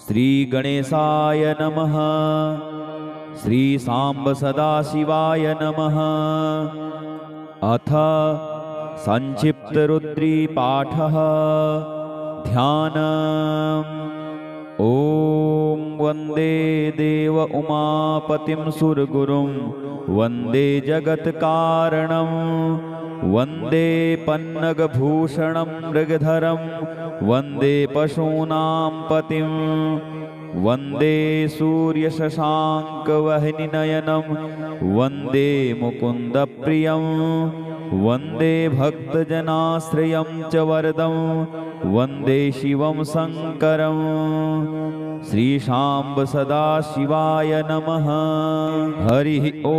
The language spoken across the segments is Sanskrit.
श्रीगणेशाय नमः। श्रीसाम्ब सदाशिवाय नमः। अथ संक्षिप्तरुद्रीपाठः। ध्यानम्। ॐ वन्दे देव उमापतिं सुरगुरुं वन्दे जगत्कारणं वन्दे पन्नगभूषणं मृगधरं वन्दे पशूनां पतिं वन्दे सूर्यशशाङ्कवह्निनयनं वन्दे मुकुन्दप्रियं वन्दे भक्तजनाश्रयं च वरदं वन्दे शिवं शङ्करं। श्रीशाम्ब सदाशिवाय नमः। हरिः ॐ।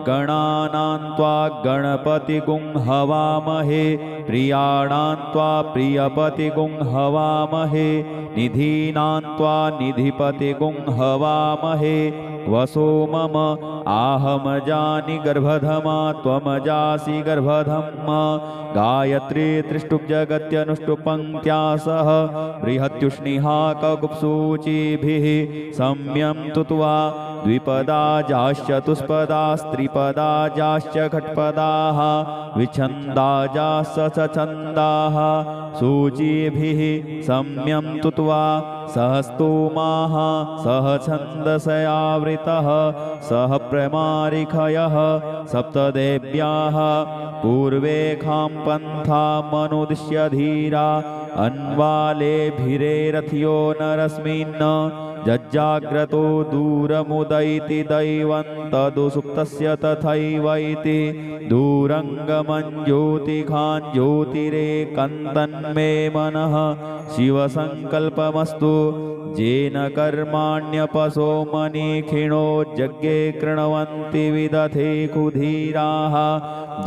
गणानां त्वा गणपतिगुं हवामहे प्रियाणां त्वा प्रियपतिगुं हवामहे निधीनां त्वा निधिपतिगुं हवामहे वसो मम आहमजानि गर्भधमा त्वमजासि गर्भधम्मा गायत्री त्रिष्टुप् जगत्यनुष्टुपङ्क्त्या सह बृहत्युष्णिहाकगुप्सूचिभिः सम्यं तुत्वा द्विपदाजाश्चतुष्पदास्त्रिपदाजाश्च खट्पदाः विच्छन्दाजाश्च सछन्दाः सूचिभिः सम्यं तुत्वा सहस्तोमाः सह छन्दसयावृतः सह प्रमारिखयः सप्तदेव्याः पूर्वेखां पन्थामनुदिश्य धीरा अन्वालेभिरेरथ्यो नरस्मिन् जज्जाग्रतो दूरमुदयति दैवं तदुसुप्तस्य तथैवैति दूरङ्गमं ज्योतिखां ज्योतिरेकन्तन्मे मनः शिवसङ्कल्पमस्तु येन कर्माण्यपसो मनीखिणो यज्ञे कृण्वन्ति विदधे कुधीराः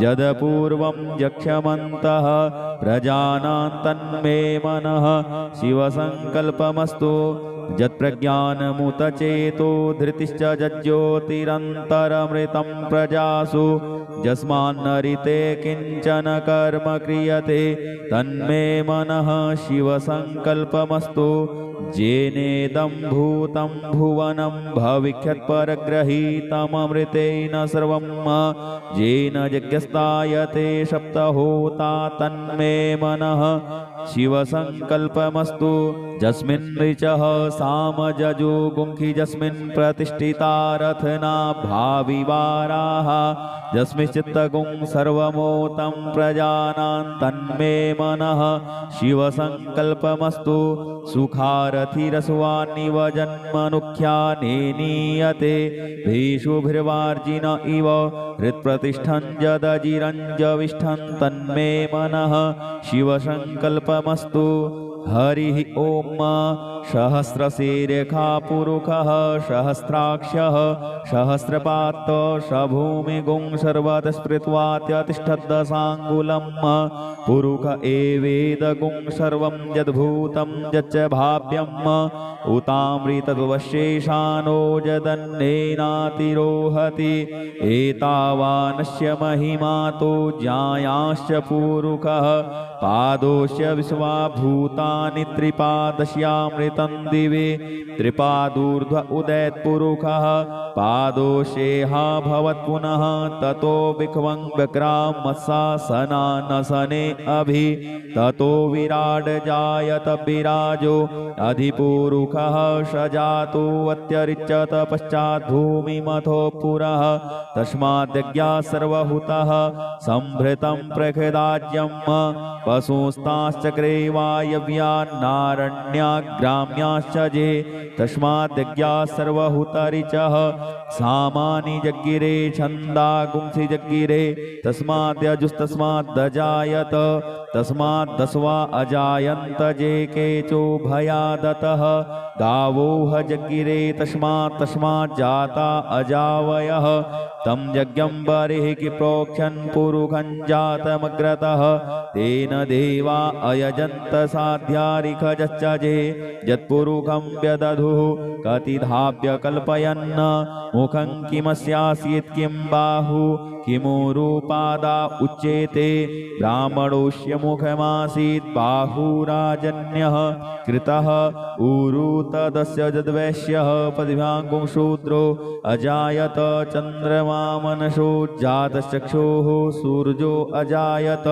यदपूर्वं यक्ष्यमन्तः प्रजानां तन्मे मनः शिवसङ्कल्पमस्तु यत्प्रज्ञानमुतचेतो धृतिश्च जज्ज्योतिरन्तरमृतं प्रजासु यस्मान्नरिते किञ्चन कर्म क्रियते तन्मे मनः शिवसङ्कल्पमस्तु येनेदं भूतं भुवनं भविष्यत्परग्रहीतममृतेन सर्वं येन यज्ञस्तायते सप्तहोता तन्मे मनः शिवसङ्कल्पमस्तु यस्मिन् ऋचः सामजजुगुंखि यस्मिन् प्रतिष्ठिता रथना भाविवाराः यस्मिश्चित्तगुं सर्वमोतं प्रजानां तन्मे मनः शिवसङ्कल्पमस्तु सुखारथिरस्वानिव जन्मनुख्यानेनीयते भीषुभिर्वार्जिन इव हृत्प्रतिष्ठं जदजिरञ्जविष्ठं तन्मे मनः शिवसङ्कल्पमस्तु। हरिः ॐ। सहस्रशीर्षः पुरुषः सहस्राक्षः सहस्रपात् सभूमिगुं सर्वतस्पृत्वात्यतिष्ठद्दशाङ्गुलं पुरुष एवेदगुं सर्वं यद्भूतं यच्च भाव्यम् उतामृतद्वशेषानो यदन्नेनातिरोहति एतावानस्य महिमा तो ज्यायाश्च पुरुषः पादोश्च विश्वाभूतानि त्रिपादस्यामृतं दिवे त्रिपादूर्ध्व उदयत्पुरुषः पादोषेह भवत् पुनः ततो विख्वं विक्रामत्सासनानसने अभि ततो विराड जायत विराजो अधिपुरुषः सजातो अत्यरिच्यत पश्चात् भूमिमथो पुरः तस्माद्यज्ञा सर्वहुतः संभृतं प्रखदाज्यं पशुस्ताश्चक्रे वायव्यान्नारण्याग्राम्याश्च जे तस्माद्यज्ञा सर्वहुतरिचः सामानि जग्गिरे छन्दागुंसि जग्गिरे तस्माद्यजुस्तस्माद्दजायत तस्माद्दस्वा अजायन्त जे केचो भयादतः गावोह जग्गिरे तस्मात् अजावयः तं यज्ञं बर्हिः प्रोक्षन् पुरुषं जातमग्रतः तेन देवा अयजन्त साध्यारिखजच्चजे यत्पुरुषं व्यदधुः कतिधाव्य कल्पयन् मुखं किमस्यासीत् किं बाहु किमुरुपादा उच्येते ब्राह्मणोऽस्य मुखमासीत् बाहुराजन्यः कृतः ऊरु तदस्य यद्वैश्यः पदभ्यां शूद्रो अजायत चन्द्रमा मनसो जातश्चक्षुः सूर्यो अजायत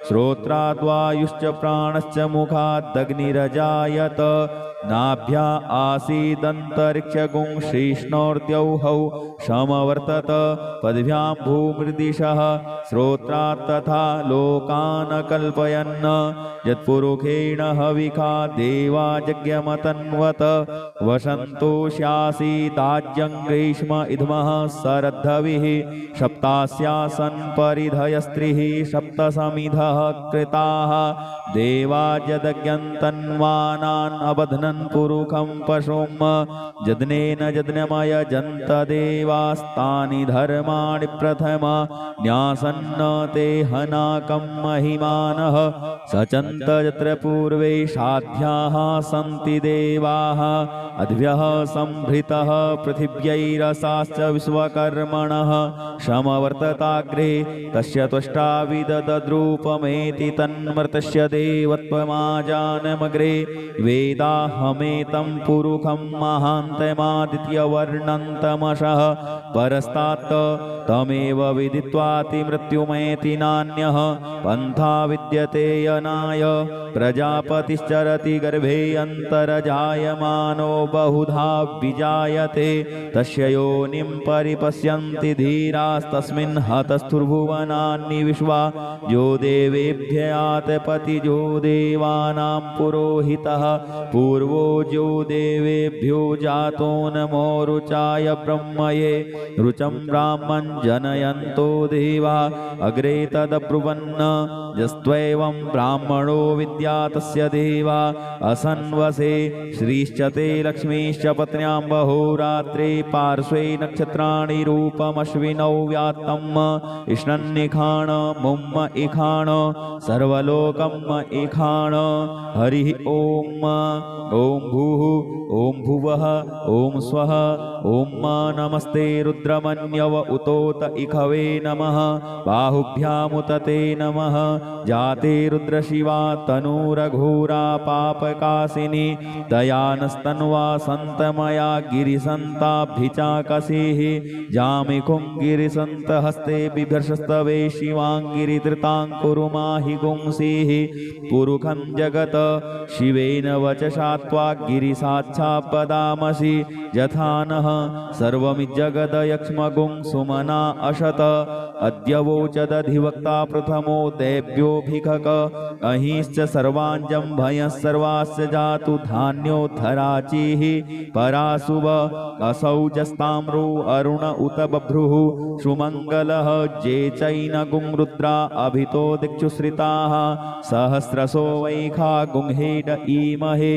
श्रोत्राद्वायुश्च प्राणश्च मुखादग्निरजायत नाभ्या आसीदन्तरिक्षगुं श्रीष्णोर्द्यौः समवर्तत पदभ्यां भूमृदिशः श्रोत्रात् तथा लोकान् कल्पयन् यत्पुरुषेण हविखा देवा यज्ञमतन्वत वसन्तोष्यासीदाज्यं ग्रीष्म इद्मः शरद्धविः सप्तास्यासन् परिधयस्त्रिः सप्तसमिधः कृताः देवा यदज्ञन्तन्वानान् अबध्नन् पुरुखं पशुं यज्ञेन यज्ञमयजन्त देवास्तानि धर्माणि प्रथम न्यासन्न ते हनाकं महिमानः सचन्त यत्र पूर्वे साध्याः सन्ति देवाः अद्भ्यः संभृतः पृथिव्यैरसाश्च विश्वकर्मणः समवर्तताग्रे तस्य त्वष्टा विददद्रूपमेति तन्मर्तस्य देवत्वमाजानमग्रे वेदाहमेतं पुरुखं महान्तमादित्यवर्णन्तमशः परस्तात् तमेव विदित्वाति मृत्युमेति नान्यः पन्था विद्यते यनाय प्रजापतिश्चरति गर्भे अन्तरजायमानो बहुधा विजायते तस्य योनिं परिपश्यन्ति धीरास्तस्मिन् हतस्थुर्भुवनानि विश्वा यो देवेभ्यात् पतिजो देवानां पुरोहितः पूर्वो जो देवेभ्यो जातो नमो रुचाय ब्रह्मये रुचं ब्राह्मं जनयन्तो देवा अग्रे तदब्रुवन् यस्त्वैवं ब्राह्मणो विद्या तस्य देवा असन्वसे श्रीश्च ते लक्ष्मीश्च पत्न्यां बहुरात्रे पार्श्वे नक्षत्राणि रूपमश्विनौ व्यात्तम् इष्णन्निखाण मुम्म इखाण सर्वलोकम् इखाण हरिः ॐ भूः ॐ भुवः ॐ स्वः ॐ नमस्ते रुद्रमन्यव उतोत इखवे नमः बाहुभ्यामुतते नमः जाते रुद्रशिवा तनूरघोरा पापकासिनी दयानस्तन्वा सन्तमया गिरिसन्ताभिचाकसेः जामिकुं गिरिसन्तहस्ते बिभर्षस्तवे शिवाङ्गिरिधृताङ्कुरुमाहि गुंसीः पुरुखं जगत शिवेन वचसा त्वा गिरिसाक्षात्पदामसि यथा नः सर्वमिज्जगदयक्ष्मगुं सुमना अशत अद्य वोचदधिवक्ता प्रथमो देव्योऽभिखक अहिश्च सर्वाञ्जं भयः सर्वास्य जातु धान्योद्धराचिः पराशुभ असौजस्ताम्रो अरुण उत बभ्रुः सुमङ्गलः जे चैनगुं रुद्रा अभितो दिक्षुश्रिताः सहस्रशो वैखा गुंहेड ईमहे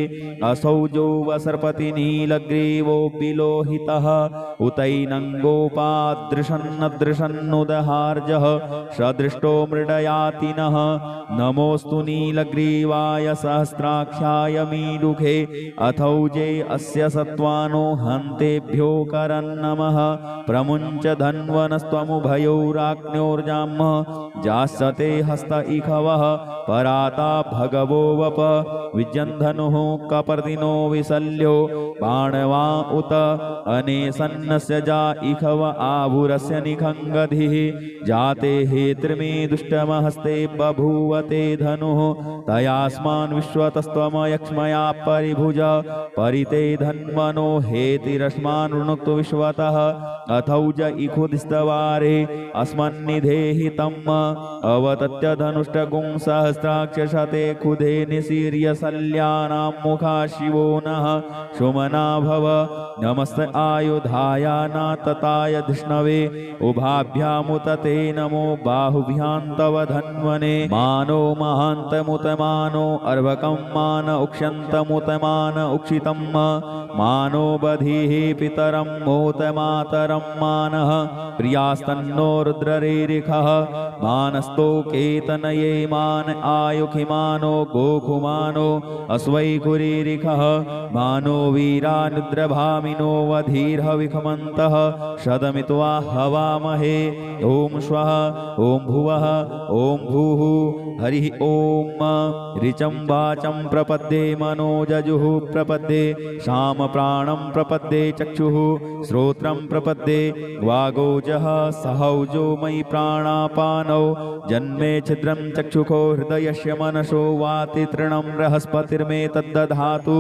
असौजो वसर्पति नीलग्रीवो विलोहितः उतैनं गोपादृशन्नदृशन्नुदहार्जः सदृष्टो मृडयातिनः नमोऽस्तु नीलग्रीवाय सहस्राक्षाय मीलुखे अथौजे अस्य सत्त्वानो हन्तेभ्यो करन्नमः प्रमुञ्च धन्वनस्त्वमुभयोराज्ञोर्जाम् जास्यते हस्त इखवः पराता भगवो वप विजन्धनुः कपर्दिनो विशल्यो बाणवा उत अनेसन्नस्य जा इखव आभुरस्य निखङ्गधिः जाते हेत्रिमे दुष्टमहस्ते बभूवते धनुः तयास्मान् विश्वतस्त्वमयक्ष्मया परिभुज परिते धन्वनो हेतिरस्मान् वृणुक्तु विश्वतः अथौज इखुदिस्तवारे अस्मन्निधेहि तम् अवतत्य धनुष्टगुं सहस्राक्षशते खुदे निशीर्य शल्यानां मुखा शिवो नः सुमना भव नमस्त आयुधाय नातताय धिष्णवे उभाभ्यामुतते नमो बाहुभ्यां तव धन्वने मानो महान्तमुतमानो अर्भकं मान उक्ष्यन्तमुतमान उक्षितं मानो बधिः पितरं मोतमातरं मानः प्रियास्तन्नो रुद्ररेरिखः मानस्तो केतनये मान आयुखिमानो गोखुमानो अस्वैकुरीरिखः मानो वी वीरानुद्रभामिनो वधीर्हविखमन्तः शतमित्वा हवामहे ॐ श्वः ॐ भुवः ॐ भूः हरिः ॐ ऋचं वाचं प्रपद्ये मनोजजुः प्रपद्ये शामप्राणं प्रपद्ये चक्षुः श्रोत्रं प्रपद्ये वागोजः सहौजो मयि प्राणापानौ जन्मे छिद्रं चक्षुखो हृदयस्य मनसो वाति तृणं बृहस्पतिर्मे तद्दधातु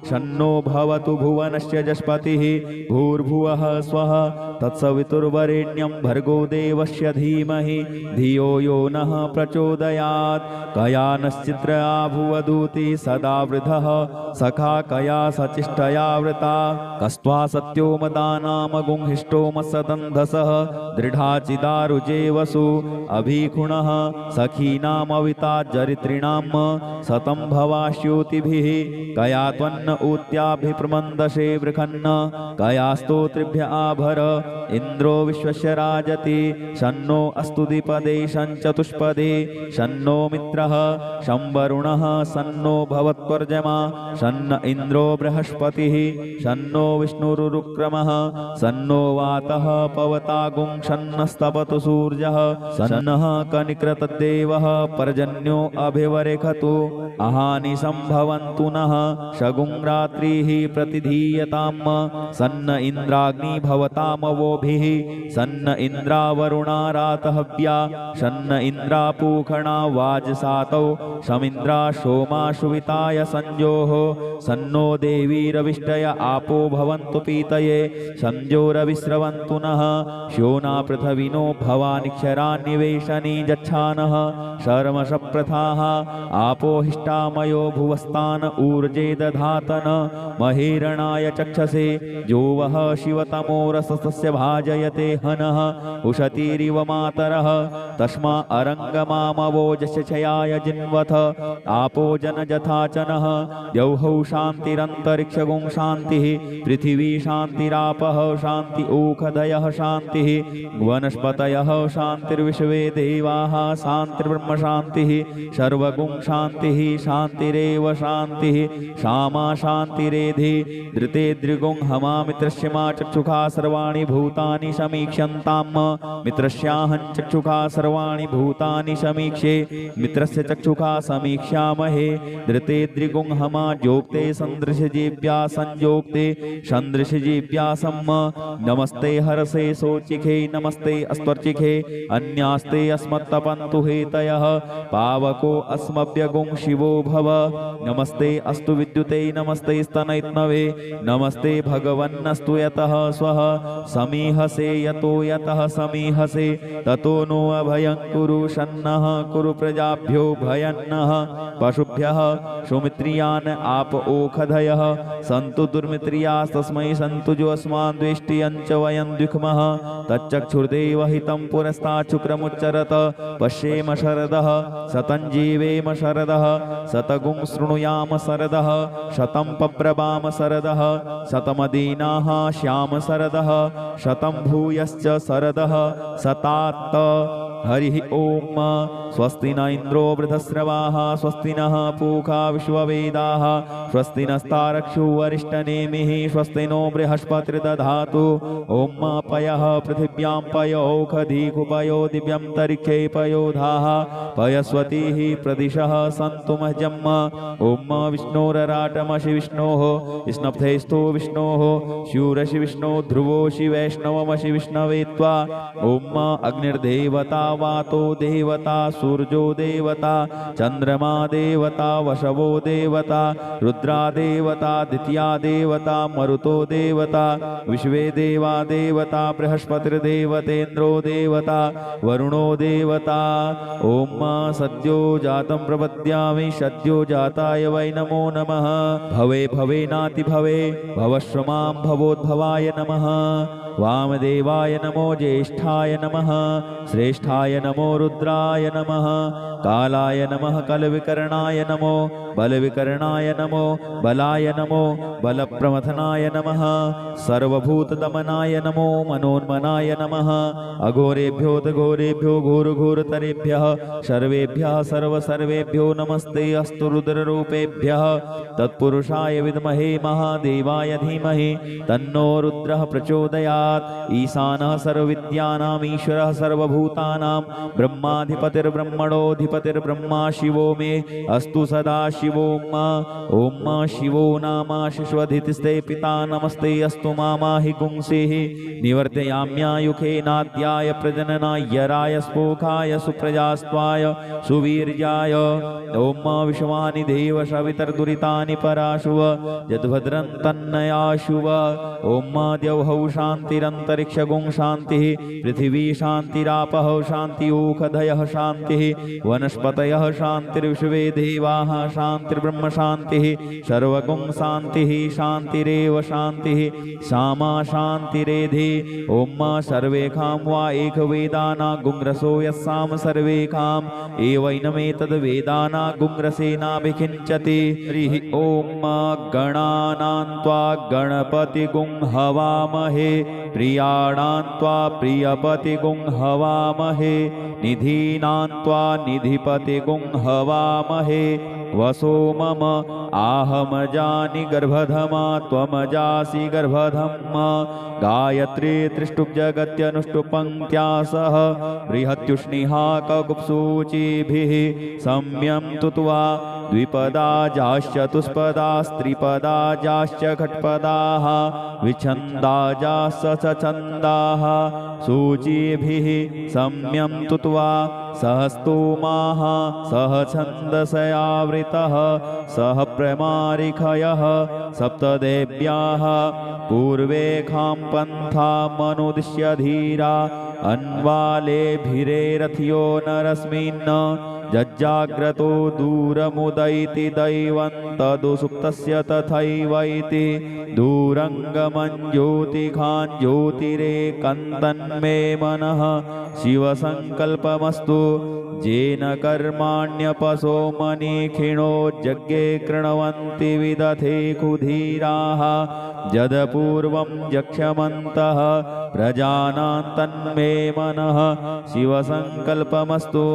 शन्नो भवतु भुवनस्य जस्पतिः भूर्भुवः स्वः तत्सवितुर्वरेण्यं भर्गो देवस्य धीमहि धियो यो नः प्रचोदयात् कया नश्चित्र आभुवदूति सदा वृधः सखा कया सचिष्टया वृता कस्त्वा सत्यो मदानामगुंहिष्टो मत्सदन्धसः दृढाचिदारुजे वसु अभिखुणः सखीनामविता जरित्रिणां सतं भवास्योतिभिः कया त्वन्न ऊत्याभिप्रमन्दशे वृखन्न कया स्तोत्रिभ्य आभर इन्द्रो विश्वस्य राजति शन्नो अस्तु द्विपदे शञ्चतुष्पदे शन्नो मित्रः शंवरुणः सन्नो भवत्वर्जमा शन्न इन्द्रो बृहस्पतिः शन्नो विष्णुरुक्रमः सन्नो वातः पवतागुं शन्नस्तपतु सूर्यः सन्नः कनिक्रतद्देवः पर्जन्यो अभिवरेखतु अहानि सम्भवन्तु नः शगुं रात्रिः प्रतिधीयताम् सन्न इन्द्राग्नि भवतामवोभिः सन्न इन्द्रावरुणा रातहव्या शन्न इन्द्रापूखणा वाजसातौ शमिन्द्रा सोमा शुविताय संजोः सन्नो देवीरविष्टय आपो भवन्तु पीतये संजोरविस्रवन्तु नः श्योना पृथविनो भवानिक्षरान्निवेशनी जच्छानः शर्मशप्रथाः आपो हिष्टामयो भुवस्तान ऊर्जे दधातन महेरणाय चक्षसे जो वः शिवतमो रसस्य भाजयते हनः उशतीरिव मातरः तस्मा अरङ्गमामवोजशयाय जिन्वथ आपो जनजथाचनः द्यौः शान्तिरन्तरिक्षगुं शान्तिः पृथिवी शान्तिरापः शान्ति ओखधयः शान्तिः वनस्पतयः शान्तिर्विश्वे देवाः शान्तिर्ब्रह्म शान्तिः सर्वगुं शान्तिः शान्तिरेव शान्तिः क्षमा शान्तिरेधि धृते दृगुं हमा मित्रस्य मा चक्षुखा सर्वाणि भूतानि समीक्ष्यन्ताम् मित्रस्याहं चक्षुखा सर्वाणि भूतानि समीक्षे मित्रस्य चक्षुखा समीक्ष्यामहे धृते दृगुं हमा जोक्ते सन्दृशजीव्या संयोक्ते सन्दृशजीव्यासम् नमस्ते हरसे सोचिखे नमस्ते अस्त्वर्चिखे अन्यास्ते अस्मत्तपन्तु हेतयः पावको अस्मभ्यगुं शिवो भव नमस्ते अस्तु विद्युते नमस्ते स्तनैत्नवे नमस्ते भगवन्नस्तु यतः स्वः समीहसे यतो यतः समीहसे ततो नो अभयं कुरु शन्नः कुरु प्रजाभ्यो भयन्नः पशुभ्यः सुमित्रियान् आप ओखधयः सन्तु दुर्मित्रियास्तस्मै सन्तु जो अस्मान् द्वेष्टियं च वयं द्विक्मः तच्चक्षुर्देव हितं पुरस्तात् शुक्रमुच्चरत पश्येम शरदः शतं जीवेम शरदः शतगुं शृणुयाम शरदः शतं पब्रवाम शरदः शतमदीनाः श्याम शरदः शतं भूयश्च शरदः शतात् हरिः ॐ स्वस्ति न इन्द्रो वृधस्रवाः स्वस्ति नः पूषा विश्ववेदाः स्वस्ति नस्तारक्षो अरिष्टनेमिः स्वस्ति नो बृहस्पतिर्दधातु ॐ पयः पृथिव्यां पयोखधीकुपयो दिव्यन्तरिक्षे पयोधाः पयस्वतीः प्रदिशः सन्तु मह्यम् ॐ विष्णोरराटमसि विष्णोः स्नप्थेस्थो विष्णोः शूरसि विष्णो ध्रुवोऽसि वैष्णवमसि विष्णवे त्वा ॐ अग्निर्देवता वातो देवता सूर्यो देवता चंद्रमा देवता वशवो देवता रुद्रा देवता द्वितीया देवता मरुतो देवता विश्वे देवा देवता बृहस्पतिर्देवतेन्द्रो देवता वरुणो देवता ओम सद्यो जातं प्रपद्यामि सद्यो जाताय वै नमो नमः भवे भवे नाति भवे भवश्रमां भवोद्भवाय नमः वामदेवाय नमो ज्येष्ठाय नमः श्रेष्ठाय शिवाय नमो रुद्राय नमः कालाय नमः कलविकर्णाय नमो बलविकर्णाय नमो बलाय नमो बलप्रमथनाय नमः सर्वभूतदमनाय नमो मनोन्मनाय नमः अघोरेभ्यो घोरघोरतरेभ्यः सर्वेभ्यः सर्वेभ्यो नमस्ते अस्तु रुद्ररूपेभ्यः तत्पुरुषाय विद्महे महादेवाय धीमहि तन्नो रुद्रः प्रचोदयात् ईशानः सर्वविद्यानाम् ईश्वरः सर्वभूतानां ब्रह्माधिपतिर्ब्रह्मणोऽधिपतिर्ब्रह्मा शिवो मे अस्तु सदा शिवो ॐ शिवो नामा शिश्वधितिस्ते पिता नमस्ते अस्तु मामाहि गुंसेः निवर्तयाम्यायुखेनाद्याय प्रजननाय राय स्पोखाय सुप्रजास्त्वाय सुवीर्याय ॐ विश्वानि देव सवितर्दुरितानि पराशुव यद्भद्रं तन्नयाशुव ॐ द्यौः शान्तिरन्तरिक्षगुं शान्तिः पृथिवी शान्तिरापः शान्तिओषधयः शान्तिः वनस्पतयः शान्तिर्विश्वे देवाः शान्तिर्ब्रह्म शान्तिः सर्वगुं शान्तिः शान्तिरेव शान्तिः सामा शान्तिरेधि ॐ सर्वेखां वा एकवेदाना गुंग्रसो यस्साम सर्वेखां एवैनमेतद्वेदाना गुंग्रसेनाभिखिञ्चति हरिः ॐ गणानां त्वा गणपतिगुं हवामहे प्रियाणां त्वा प्रियपतिगुं हवामहे निधीनां त्वा निधिपतिगुं हवामहे वसो मम आहमजानि गर्भधमा त्वमजासि गर्भधम्मा गायत्री त्रिष्टुप्जगत्यनुष्टुपङ्क्त्या सह बृहत्युष्णिहा ककुप्सूचिभिः सम्यं तुत्वा द्विपदा जाश्चतुष्पदास्त्रिपदा जाश्च खट्पदाः विच्छन्दा जाश्चछन्दाः सूचिभिः सम्यं तुत्वा सहस्तोमाः सह छन्दसयावृतः सह प्रमारिखयः सप्तदेव्याः पूर्वेखां पन्थामनुदिश्य धीरा अन्वालेभिरेरथ्यो नरस्मिन् जज्जाग्रतो दूरमुदयति दैवं तदुसुप्तस्य तथैवैति दूरङ्गमं ज्योतिखां ज्योतिरेकन्तन्मे मनः शिवसङ्कल्पमस्तु येन कर्माण्यपसो मनीखिणो यज्ञे कृण्वन्ति विदधे कुधीराः यदपूर्वं यक्ष्यमन्तः प्रजानां तन्मे मनः शिवसङ्कल्पमस्तु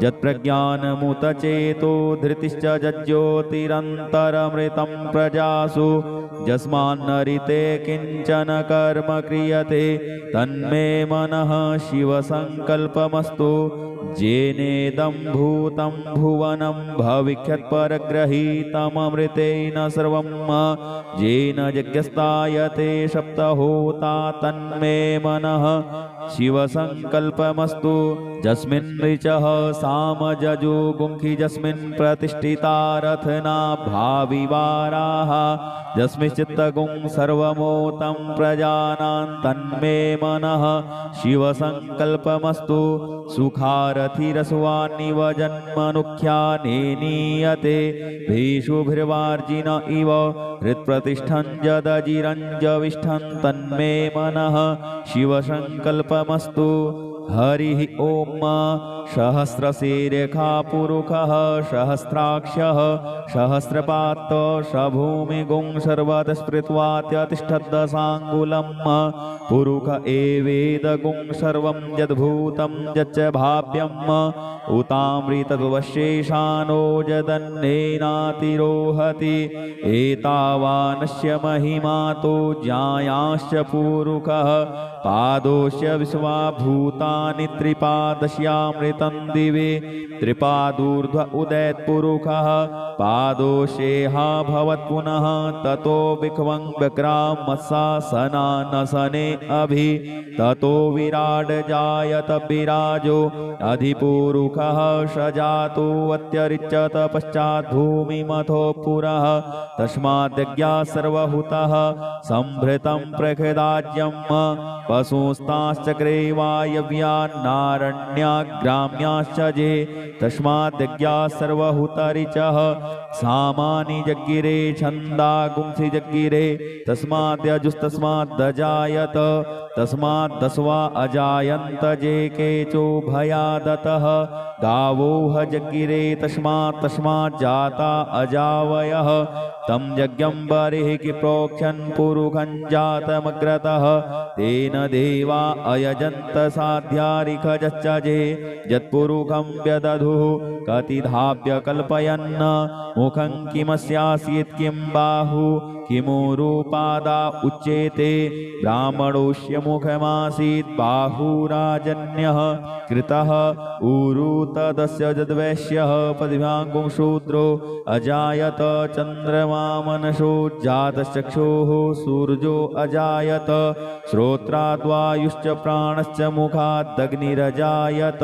यत्प्रज्ञानमुतचेतो धृतिश्च जज्ज्योतिरन्तरमृतं प्रजासु यस्मान्नरिते किञ्चन कर्म क्रियते तन्मे मनः शिवसङ्कल्पमस्तु येनेदं भूतं भुवनं भविष्यत्परग्रहीतममृतेन सर्वं येन यज्ञस्तायते सप्तहोता तन्मे मनः शिवसङ्कल्पमस्तु यस्मिन् ऋचः सामजजुगुंखि यस्मिन् प्रतिष्ठिता रथना भाविवाराः यस्मिश्चित्तगुं सर्वमोतं प्रजानां तन्मे मनः शिवसङ्कल्पमस्तु सुखारथिरस्वान्निव जन्मनुख्यानेनीयते भीषुभिर्वार्जिन इव हृत्प्रतिष्ठं जदजिरञ्जविष्ठं तन्मे मनः शिवसङ्कल्पमस्तु हरिः ॐ सहस्रशीर्षः पुरुषः सहस्राक्षः सहस्रपात् सभूमिगुं सर्वतस्पृत्वात्यतिष्ठद्दशाङ्गुलं पुरुष एवेदगुं सर्वं यद्भूतं यच्च भाव्यम् उतामृतद्वशेषानो यदन्नेनातिरोहति एतावानस्य महिमातो ज्यायाश्च पुरुषः पादोश्च विश्वाभूतानि त्रिपादस्यामृतं दिवे त्रिपादूर्ध्व उदैत्पुरुषः पादोषेहा भवत् पुनः ततो विख्वं विक्रामत्सासनानसने अभि ततो विराड जायत विराजो अधिपुरुषः सजातो अत्यरिच्यत पश्चात् भूमिमथो पुरः तस्माद्यज्ञा सर्वहुतः संभृतं प्रखदाज्यं पशुस्ताश्चक्रे वायव्यान्नारण्याग्रां ब्राह्म्याश्च जे तस्माद्यज्ञाः सर्वहुतरिचः सामानि जज्ञिरे छन्दागुंसि जज्ञिरे तस्माद्यजुस्तस्माद्दजायत तस्माद्दस्वा अजायन्त जे केचो भयादतः गावोह जज्ञिरे तस्मात् अजावयः तं यज्ञं बर्हिः प्रोक्षन् पुरुखं जातमग्रतः तेन देवा अयजन्त साध्यारिखजच्चजे यत्पुरुखं व्यदधुः कतिधाप्य कल्पयन् मुखं किमस्यासीत् किं बाहु किमुरुपादा उच्येते ब्राह्मणोऽस्य मुखमासीत् बाहुराजन्यः कृतः ऊरु तदस्य यद्वैश्यः पद्भ्यां शूद्रो अजायत चन्द्रमा मनसो जातश्चक्षुः सूर्यो अजायत श्रोत्राद्वायुश्च प्राणश्च मुखादग्निरजायत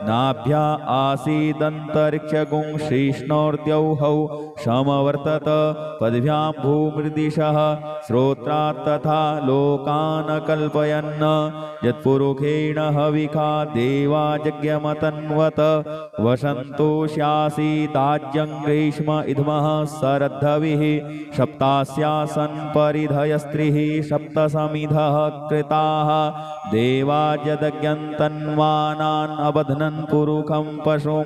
नाभ्या आसीदन्तरिक्षगुं श्रीष्णोर्द्यौहौ समवर्तत पद्भ्यां भूमृदिशः श्रोत्रात् तथा लोकान् कल्पयन् यत्पुरुखेण हविखा देवा यज्ञमतन्वत वसन्तोष्यासीदाज्यं ग्रीष्म इद्मः सरद्धविः सप्तास्यासन् परिधयस्त्रिः सप्तसमिधः कृताः देवा यदज्ञन्तन्वानान् अबध्नन् पुरुखं पशुं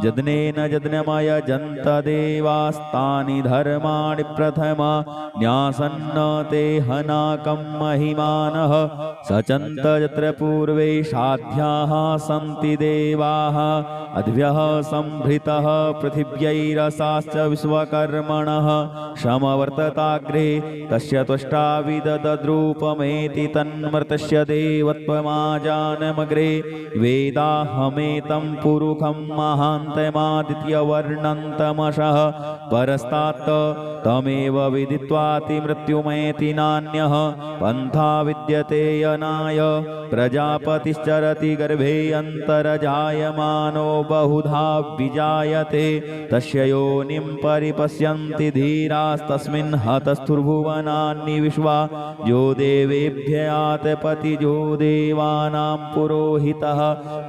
यज्ञेन यज्ञमयजन्त देवास्तानि धर्माणि प्रथम न्यासन्न ते हनाकं महिमानः सचन्त यत्र पूर्वे साध्याः सन्ति देवाः अद्भ्यः संभृतः पृथिव्यैरसाश्च विश्वकर्मणः समवर्तताग्रे तस्य त्वष्टा विददद्रूपमेति तन्मर्तस्य देवत्वमाजानमग्रे वेदाहमेतं पुरुखं महान्तमादित्यवर्णन्तमशः परस्तात् तमेव विदित्वाति मृत्युमेति नान्यः पन्था विद्यते यनाय प्रजापतिश्चरति गर्भे अन्तरजायमानो बहुधा विजायते तस्य योनिं परिपश्यन्ति धीरास्तस्मिन् हतस्थुर्भुवनानि विश्वा यो देवेभ्यात् पतिजो देवानां पुरोहितः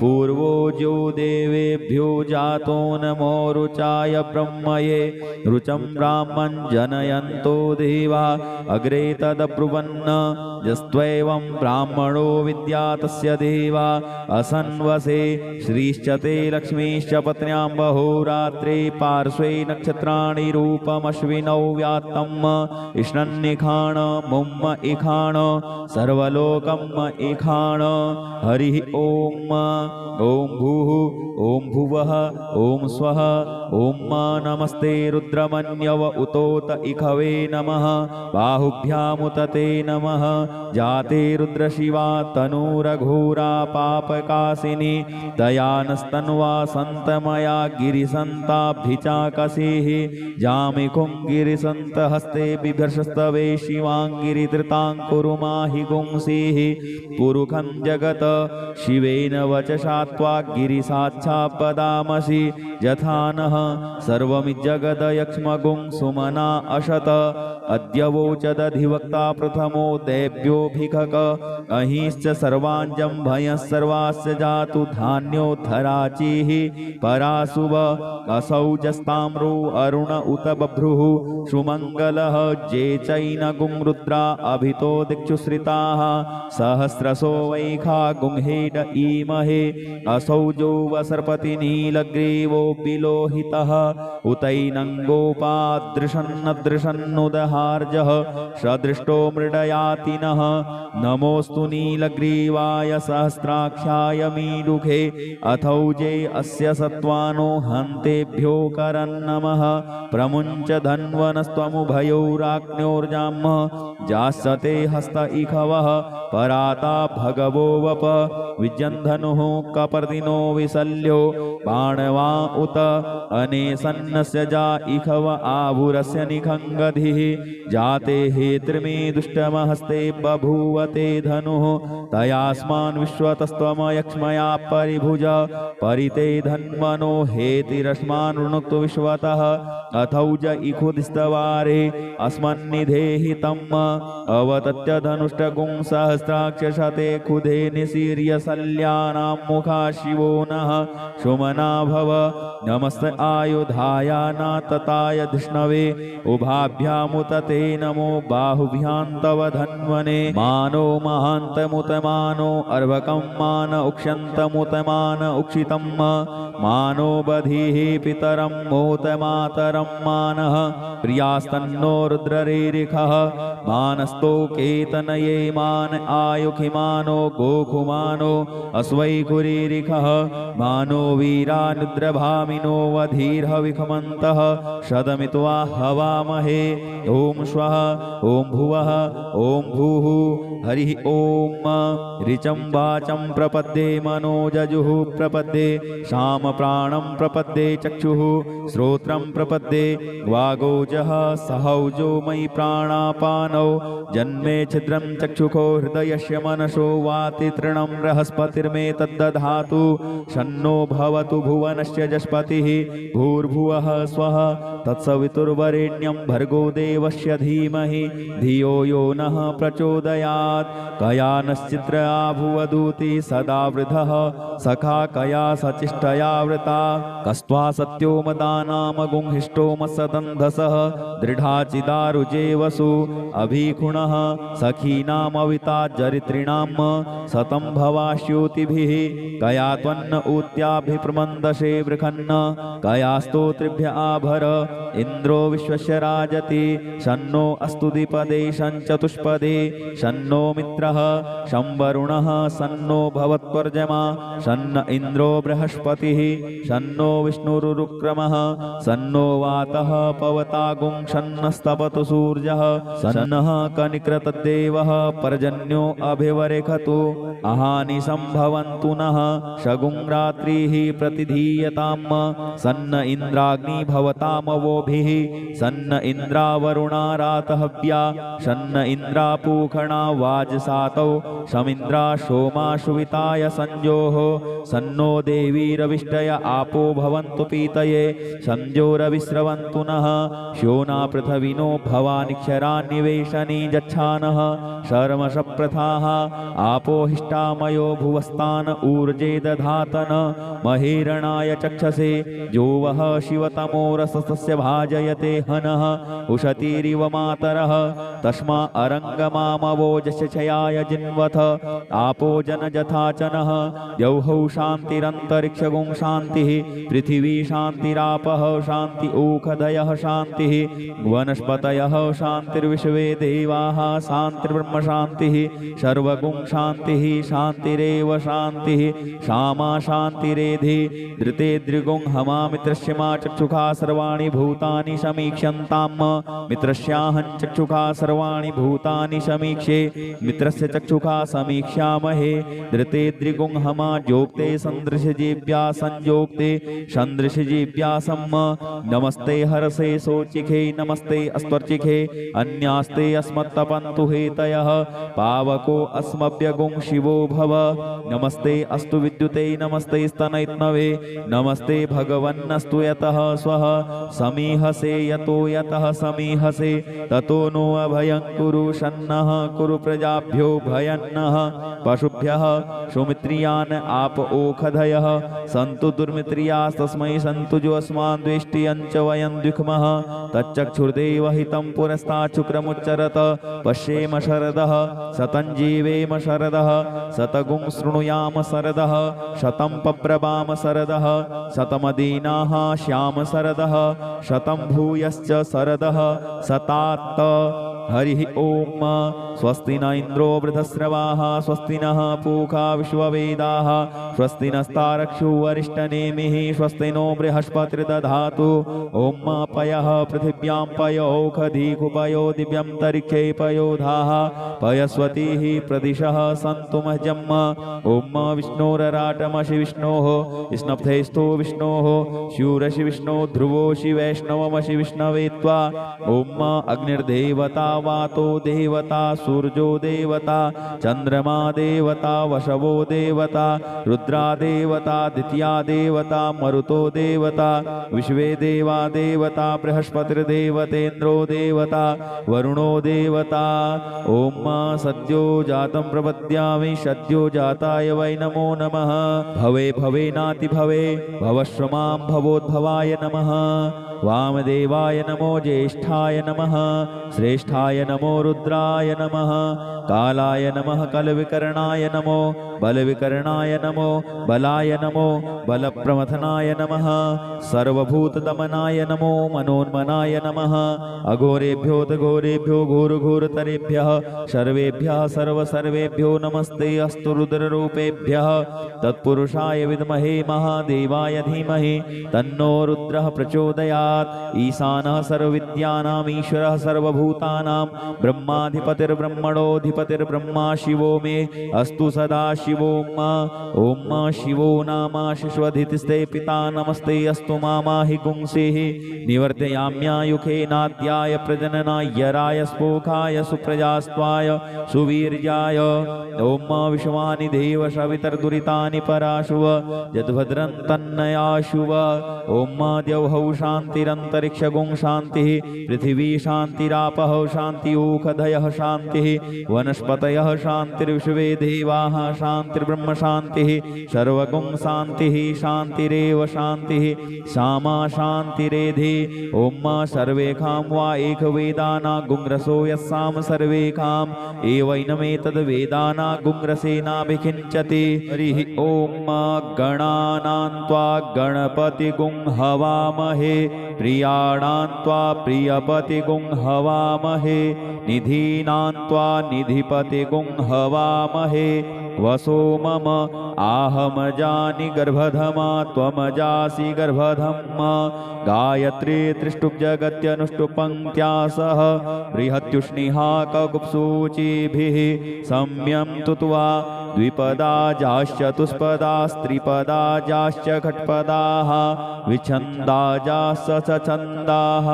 पूर्वो जो देवेभ्यो जातो नमो रुचाय ब्रह्मये रुचं ब्राह्मं जनयन्तो देवा अग्रे तदब्रुवन् यस्त्वैवं ब्राह्मणो विद्या तस्य देवा असन्वसे श्रीश्च ते लक्ष्मीश्च पत्न्यां बहुरात्रे पार्श्वे नक्षत्राणि रूपमश्विनौ व्यात्तम् इष्णन्निखाण मुम्म इखाण सर्वलोकम् इखाण हरिः ॐ भूः ॐ भुवः ॐ स्वः ॐ नमस्ते रुद्रमन्यव उतोत इखवे नमः बाहुभ्यामुतते नमः जाते रुद्रशिवा तनूरघोरा पापकासिनी दयानस्तन्वा सन्तमया गिरिसन्ताभिचाकसेः जामिकुं गिरिसन्तहस्ते बिभर्षस्तवे शिवाङ्गिरिधृताङ्कुरुमाहि गुंसीः पुरुखं जगत शिवेन वचसा त्वा गिरिसाच्छापदामसि यथा नः सर्वमिज्जगदयक्ष्मगुं सुमना अशत अद्य वोचदधिवक्ता प्रथमो देव्योऽभिखक अहिश्च सर्वाञ्जं भयः सर्वास्य जातु धान्योद्धराचिः पराशुभ असौजस्ताम्रो अरुण उत बभ्रुः सुमङ्गलः जे चैनगुं रुद्रा अभितो दिक्षुश्रिताः सहस्रशो वैखा गुंहेड ईमहे असौजो वसर्पति नीलग्रीवो विलोहितः उतैनङ्गोपादृशन्नदृशन्नुदहार्जः सदृष्टो मृडयातिनः नमोऽस्तु नीलग्रीवाय सहस्राक्षाय मीडुखे अथौजे अस्य सत्त्वानो हन्तेभ्यो करन्नमः प्रमुञ्च धन्वनस्त्वमुभयोराग्न्योर्जाम्ह जास्यते हस्त इखवः पराता भगवो वप विजन्धनुः कपर्दिनो विशल्यो पाणवा उत अनेसन्नस्य जा इखव आभुरस्य निखङ्गधिः जाते हेत्रिमे दुष्टमहस्ते बभूवते धनुः तयास्मान् विश्वतस्त्वमयक्ष्मया परिभुज परिते धन्वनो हेतिरस्मान् वृणुक्तु विश्वतः अथौज इखुदिस्तवारे अस्मन्निधेहि तम् अवतत्य धनुष्टगुं सहस्राक्षशते खुदे निसीर्य शल्यानां मुखा शिवो नः सुमना भव नमस्त आयुधाय नातताय धिष्णवे उभाभ्यामुत ते नमो बाहुभ्यां तव धन्वने मानो महान्तमुतमानो अर्भकं मान उक्ष्यन्तमुतमान उक्षितं मानो बधिः पितरं मोतमातरं मानः प्रियास्तन्नो रुद्ररेरिखः मानस्तो केतनये मान आयुखिमानो गोखुमानो अस्वैकुरीरिखः मानो वीरानुद्रभामिनो वधीर्हविखमन्तः शतमित्वा हवामहे ॐ श्वः ॐ भुवः ॐ भूः हरिः ॐ ऋचं वाचं प्रपद्ये मनोजजुः प्रपद्ये शामप्राणं प्रपद्ये चक्षुः श्रोत्रं प्रपद्ये वागोजः सहौजो मयि प्राणापानौ जन्मे छिद्रं चक्षुखो हृदयस्य मनसो वाति तृणं बृहस्पतिर्मे तद्दधातु शन्नो भवतु भुवनस्य जस्पतिः भूर्भुवः स्वः तत्सवितुर्वरेण्यं भर्गो देवस्य धीमहि धियो यो नः प्रचोदयात् कया नश्चित्र आभुवदूति सदा वृधः सखा कया सचिष्टया वृता कस्त्वा सत्यो मदानामगुंहिष्टो मत्सदन्धसः दृढाचिदारुजे वसु अभिखुणः सखीनामविता जरित्रिणां शतं भवास्योतिभिः कया त्वन्न ऊत्याभिप्रमन्दशे वृखन्न कया स्तोत्रिभ्य आभर इन्द्रो विश्वस्य राजति शन्नो अस्तु द्विपदे शञ्चतुष्पदे शन्नो मित्रः शंवरुणः शन्नो भवत्वर्जमा शन्न इन्द्रो बृहस्पतिः शन्नो विष्णुरुक्रमः शन्नो वातः पवतागुं शन्नस्तपतु सूर्यः शन्नः कनिक्रतद्देवः पर्जन्यो अभिवरेखतु अहानि सम्भवन्तु नः शगुं रात्रिः प्रतिधीयताम् सन्न इन्द्राग्नि भवतामवोभिः सन्न इन्द्रावरुणा रातहव्या शन्न इन्द्रापूखणा वाजसातौ शमिन्द्रा सोमा सुविताय संजोः सन्नो देवीरविष्टय आपो भवन्तु पीतये संजोरविस्रवन्तु नः श्योना पृथविनो भवानिक्षरान्निवेशनी जच्छानः शर्मशप्रथाः आपो हिष्टामयो भुवस्तान ऊर्जे दधातन महेरणाय चक्षसे जो वः शिवतमोरसस्य भाजयते हनः उशतीरिव मातरः तस्मा अरङ्गमामवोजशयाय जिन्वथ आपो जनजथाचनः द्यौः शान्तिरन्तरिक्षगुं शान्तिः पृथिवी शान्तिरापः शान्ति ऊखदयः शान्तिः वनस्पतयः शान्तिर्विश्वे देवाः शान्तिर्ब्रह्म शान्तिः सर्वगुं शान्तिः शान्तिरेव शान्तिः क्षमा शान्तिरेधि धृते दृगुं हमा मित्रस्य मा चक्षुखा सर्वाणि भूतानि समीक्ष्यन्ताम् मित्रस्याहं चक्षुखा सर्वाणि भूतानि समीक्षे मित्रस्य चक्षुखा समीक्ष्यामहे धृते दृगुं हमा जोक्ते सन्दृशजीव्या संयोक्ते सन्दृशजीव्यासम् नमस्ते हरसे सोचिखे नमस्ते अस्त्वर्चिखे अन्यास्ते अस्मत्तपन्तु हेतयः पावको अस्मभ्यगुं शिवो भव नमस्ते अस्तु विद्युते नमस्ते स्तनैत्नवे नमस्ते भगवन्नस्तु यतः स्वः समीहसे यतो यतः समीहसे ततो नो अभयं कुरु शन्नः कुरु प्रजाभ्यो भयन्नः पशुभ्यः सुमित्रियान् आप ओखधयः सन्तु दुर्मित्रियास्तस्मै सन्तु जो अस्मान् द्वेष्टियं च वयं द्विखमः तच्चक्षुर्देव हितं पुरस्तात् शुक्रमुच्चरत पश्येम शरदः शतं जीवेम शरदः शतगुं शृणुयाम शरदः शतं पब्रवाम शरदः शतमदीनाः श्याम शरदः शतं भूयश्च शरदः शतात् हरिः ॐ स्वस्ति न इन्द्रो वृधस्रवाः स्वस्ति नः पूषा विश्ववेदाः स्वस्ति नस्तारक्षो अरिष्टनेमिः स्वस्ति नो बृहस्पतिर्दधातु ॐ पयः पृथिव्यां पयोखधीकुपयो दिव्यन्तरिक्षे पयोधाः पयस्वतीः प्रदिशः सन्तु मह्यम् ॐ विष्णोरराटमसि विष्णोः स्नप्थेस्थो विष्णोः शूरसि विष्णो ध्रुवोषि वैष्णवमसि विष्णवे त्वा ॐ अग्निर्देवता वातो देवता सूर्यो देवता चन्द्रमा देवता वशवो देवता रुद्रा देवता द्वितीया देवता मरुतो देवता विश्वे देवा देवता बृहस्पतिर्देवतेन्द्रो देवता वरुणो देवता ॐ सद्यो जातं प्रपद्यामि सद्यो जाताय वै नमो नमः भवे भवेनाति भवे भवश्रमां भवोद्भवाय नमः वामदेवाय नमो ज्येष्ठाय नमः श्रेष्ठाय नमो रुद्राय नमः कालाय नमः कलविकरणाय नमो बलविकरणाय नमो बलाय नमो बलप्रमथनाय नमः सर्वभूतदमनाय नमो मनोन्मनाय नमः अघोरेभ्योऽघोरेभ्यो घोरघोरतरेभ्यः सर्वेभ्यः सर्वसर्वेभ्यो नमस्ते अस्तु रुद्ररूपेभ्यः तत्पुरुषाय विद्महे महादेवाय धीमहि तन्नो रुद्रः प्रचोदयात् ईशानः सर्वविद्यानाम् ईश्वरः सर्वभूतानां ब्रह्माधिपतिर्ब्रह्मणोऽधिपतिर्ब्रह्मा शिवो मे अस्तु सदा शिवो ॐ शिवो नामाशिष्वधितिस्ते पिता नमस्ते अस्तु मामाहि गुंसेः निवर्तयाम्यायुखेनाद्याय प्रजननाय राय स्पोखाय सुप्रजास्त्वाय सुवीर्याय ॐ विश्वानि देव सवितर्दुरितानि पराशुव यद्भद्रं तन्नयाशुव ॐ द्यौः शान्तिरन्तरिक्षगुं शान्तिः पृथिवी शान्तिरापः शान्तिओखधयः शान्तिः वनस्पतयः शान्तिर्विश्वे देवाः शान्तिर्ब्रह्म शान्तिः सर्वगुं शान्तिः शान्तिरेव शान्तिः सामा शान्तिरेधि ॐ सर्वेखां वा एकवेदाना गुंग्रसो यस्साम सर्वेखां एवैनमेतद्वेदाना गुंग्रसेनाभिखिञ्चति हरिः ॐ गणानां त्वा गणपतिगुं हवामहे प्रियाणां त्वा प्रियपतिगुं हवामहे निधीनां त्वा निधिपतिगुं हवामहे वसो मम आहमजानि गर्भधमा त्वमजासि गर्भधम्मा गायत्री त्रिष्टुप्जगत्यनुष्टुपङ्क्त्या सह बृहत्युष्णिहाककुप्सूचिभिः सम्यं तुत्वा द्विपदाजाश्चतुष्पदास्त्रिपदाजाश्च खट्पदाः विच्छन्दाजाश्च सछन्दाः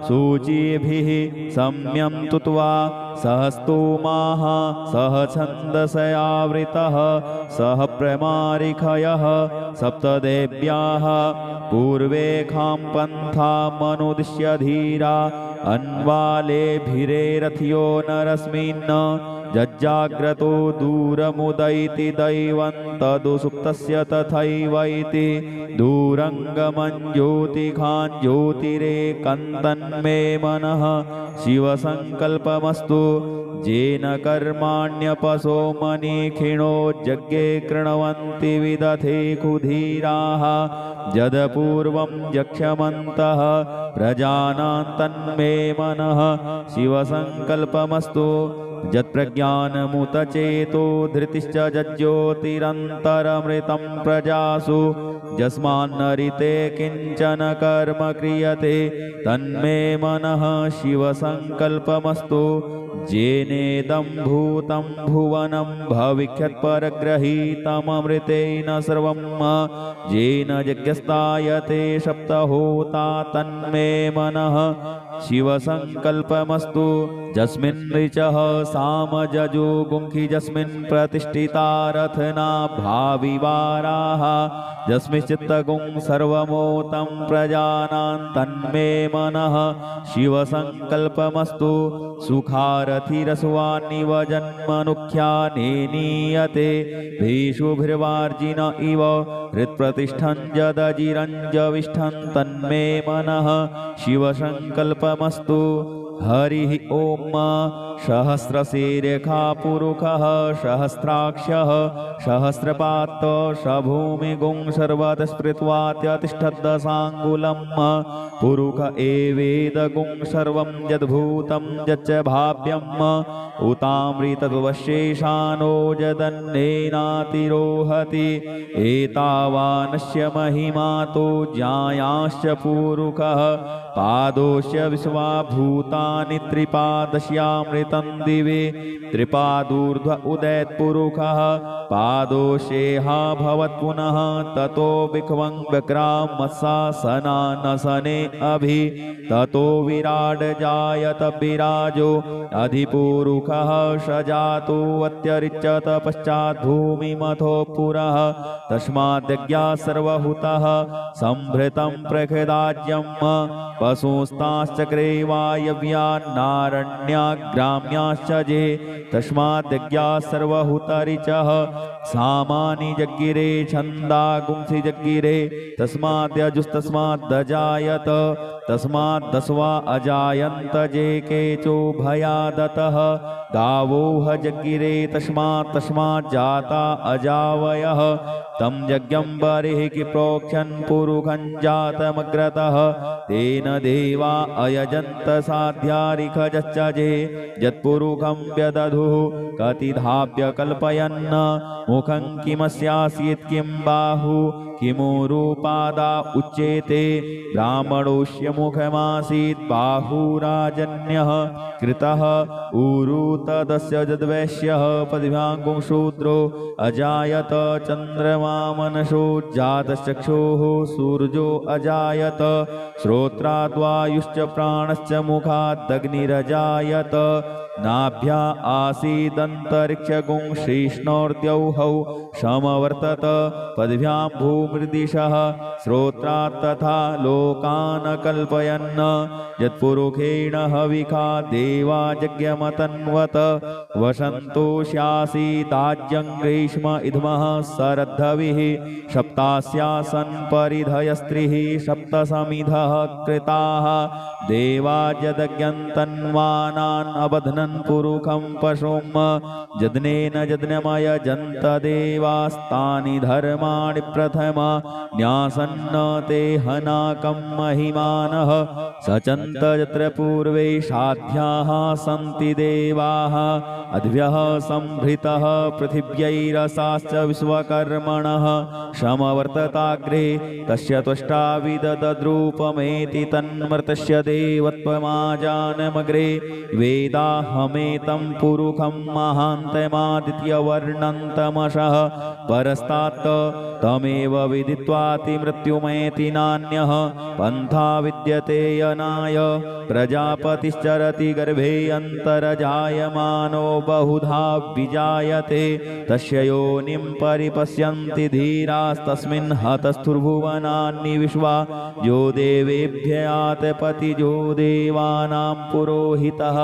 सूचिभिः सम्यं तुत्वा सहस्तोमाः सह छन्दसयावृतः सह प्रमारिखयः सप्तदेव्याः पूर्वेखां पन्थामनुदिश्य धीरा अन्वालेभिरेरथ्यो नरस्मिन् जज्जाग्रतो दूरमुदैति दैवं तदुसुप्तस्य तथैवैति दूरङ्गमं ज्योतिखां ज्योतिरेकन्तन्मे मनः शिवसङ्कल्पमस्तु येन कर्माण्यपसो मनीखिणो यज्ञे कृण्वन्ति विदधे कुधीराः यदपूर्वं यक्ष्यमन्तः प्रजानां तन्मे मनः शिवसङ्कल्पमस्तु यत्प्रज्ञानमुतचेतो धृतिश्च जज्ज्योतिरन्तरमृतं प्रजासु यस्मान्नरिते किञ्चन कर्म क्रियते तन्मे मनः शिवसङ्कल्पमस्तु येनेदं भूतं भुवनं भविष्यत्परग्रहीतममृतेन सर्वं येन यज्ञस्तायते सप्तहोता तन्मे मनः शिवसङ्कल्पमस्तु यस्मिन् ऋचः सामजजो गुंखि यस्मिन् प्रतिष्ठिता रथना भाविवाराः यस्मिश्चित्तगुं सर्वमोतं प्रजानां तन्मे मनः शिवसङ्कल्पमस्तु सुखारथिरस्वान्निव जन्मनुख्याने नीयते भीषुभिर्वार्जिन इव हृत्प्रतिष्ठं जदजिरञ्जविष्ठं तन्मे मनः शिवसङ्कल्पमस्तु हरिः ॐ सहस्रशीर्षा पुरुषः सहस्राक्षः सहस्रपात् स भूमिगुं सर्वतः स्मृत्वात्यतिष्ठद्दशाङ्गुलम् पुरुष एवेदगुं सर्वं यद्भूतं यच्च भाव्यम् उतामृतद्वशेषानो यदन्नेनातिरोहति एतावानस्य महिमा तो ज्यायाश्च पुरुषः पादोस्य विश्वाभूतानि त्रिपादस्यामृतं दिवे त्रिपादूर्ध्व उदैत्पुरुषः पादोषेहा भवत् पुनः ततो विख्वं विक्रामत्सासनानसने अभि ततो विराड जायत विराजो अधिपुरुषः स जातो अत्यरिच्यत पश्चात् भूमिमथो पुरः तस्माद्यज्ञा सर्वहुतः संभृतं प्रखदाज्यम् पशुस्ताश्चक्रे वायव्यान्नारण्याग्राम्याश्च जे तस्माद्यज्ञा सर्वहुतरिचः सामानि जग्गिरे छन्दागुंसि जग्गिरे तस्माद्यजुस्तस्माद्दजायत तस्माद्दस्वा अजायन्त जे केचो भयादतः गावोह जग्गिरे तस्मात् अजावयः तं यज्ञं बर्हिः प्रोक्षन् पुरुषं जातमग्रतः तेन देवा अयजन्त साध्यारिखजच्चजे यत्पुरुषं व्यदधुः कतिधाप्य कल्पयन् मुखं किमस्यासीत् किं बाहु किमुरुपादा उच्येते ब्राह्मणोऽस्य मुखमासीत् बाहुराजन्यः कृतः ऊरु तदस्य यद्वैश्यः पद्भ्यां शूद्रो अजायत चन्द्रमा मनसो जातश्चक्षुः सूर्यो अजायत श्रोत्राद्वायुश्च प्राणश्च मुखादग्निरजायत नाभ्या आसीदन्तरिक्षगुं श्रीष्णोर्द्यौहौ समवर्तत पद्भ्यां भूमृदिशः श्रोत्रात् तथा लोकान् कल्पयन् यत्पुरुषेण हविखा देवा यज्ञमतन्वत वसन्तोष्यासीदाज्यं ग्रीष्म इद्मः सरद्धविः सप्तास्यासन् परिधयस्त्रिः सप्तसमिधः कृताः देवा यदज्ञन्तन्वानान् अबध्नन् पुरुषं पशुं यज्ञेन यज्ञमयजन्त देवास्तानि धर्माणि प्रथम न्यासन्न ते हनाकं महिमानः सचन्त यत्र पूर्वे साध्याः सन्ति देवाः अद्भ्यः संभृतः पृथिव्यैरसाश्च विश्वकर्मणः समवर्तताग्रे तस्य त्वष्टा विददद्रूपमेति तन्मर्तस्य देवत्वमाजानमग्रे वेदाहमेतं पुरुषं महान्तमादित्यवर्णन्तमशः परस्तात् तमेव विदित्वाति मृत्युमेति नान्यः पन्था विद्यते यनाय प्रजापतिश्चरति गर्भे अन्तरजायमानो बहुधा विजायते तस्य योनिं परिपश्यन्ति धीरास्तस्मिन् हतस्थुर्भुवनानि विश्वा यो देवेभ्यात् पतिजो देवानां पुरोहितः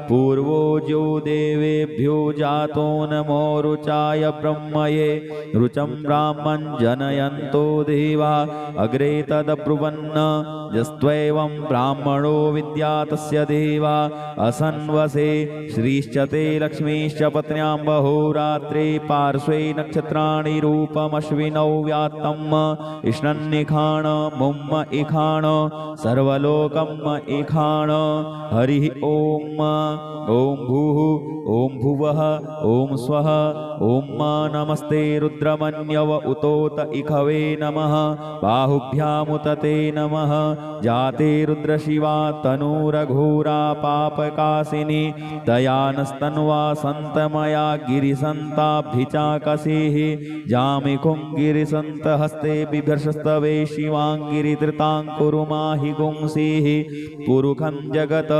पूर्वो जो देवेभ्यो जातो नमो रुचाय ब्रह्मये रुचं ब्राह्मं जनयन्तो देवा अग्रे तदब्रुवन् यस्त्वैवं ब्राह्मणो विद्या तस्य देवा असन्वसे श्रीश्च ते लक्ष्मीश्च पत्न्यां बहुरात्रे पार्श्वे नक्षत्राणि रूपमश्विनौ व्यात्तम् इष्णन्निखाण मुम्म इखाण सर्वलोकम् इखाण हरिः ॐ भूः ॐ भुवः ॐ स्वः ॐ नमस्ते रुद्रमन्यव उतोत इखवे नमः बाहुभ्यामुतते नमः जाते रुद्रशिवा तनूरघोरा पापकासिनी दयानस्तन्वा सन्तमया गिरिसन्ताभिचाकसेः जामिकुं गिरिसन्तहस्ते बिभर्षस्तवे शिवाङ्गिरिधृताङ्कुरुमाहि गुंसीः पुरुखं जगत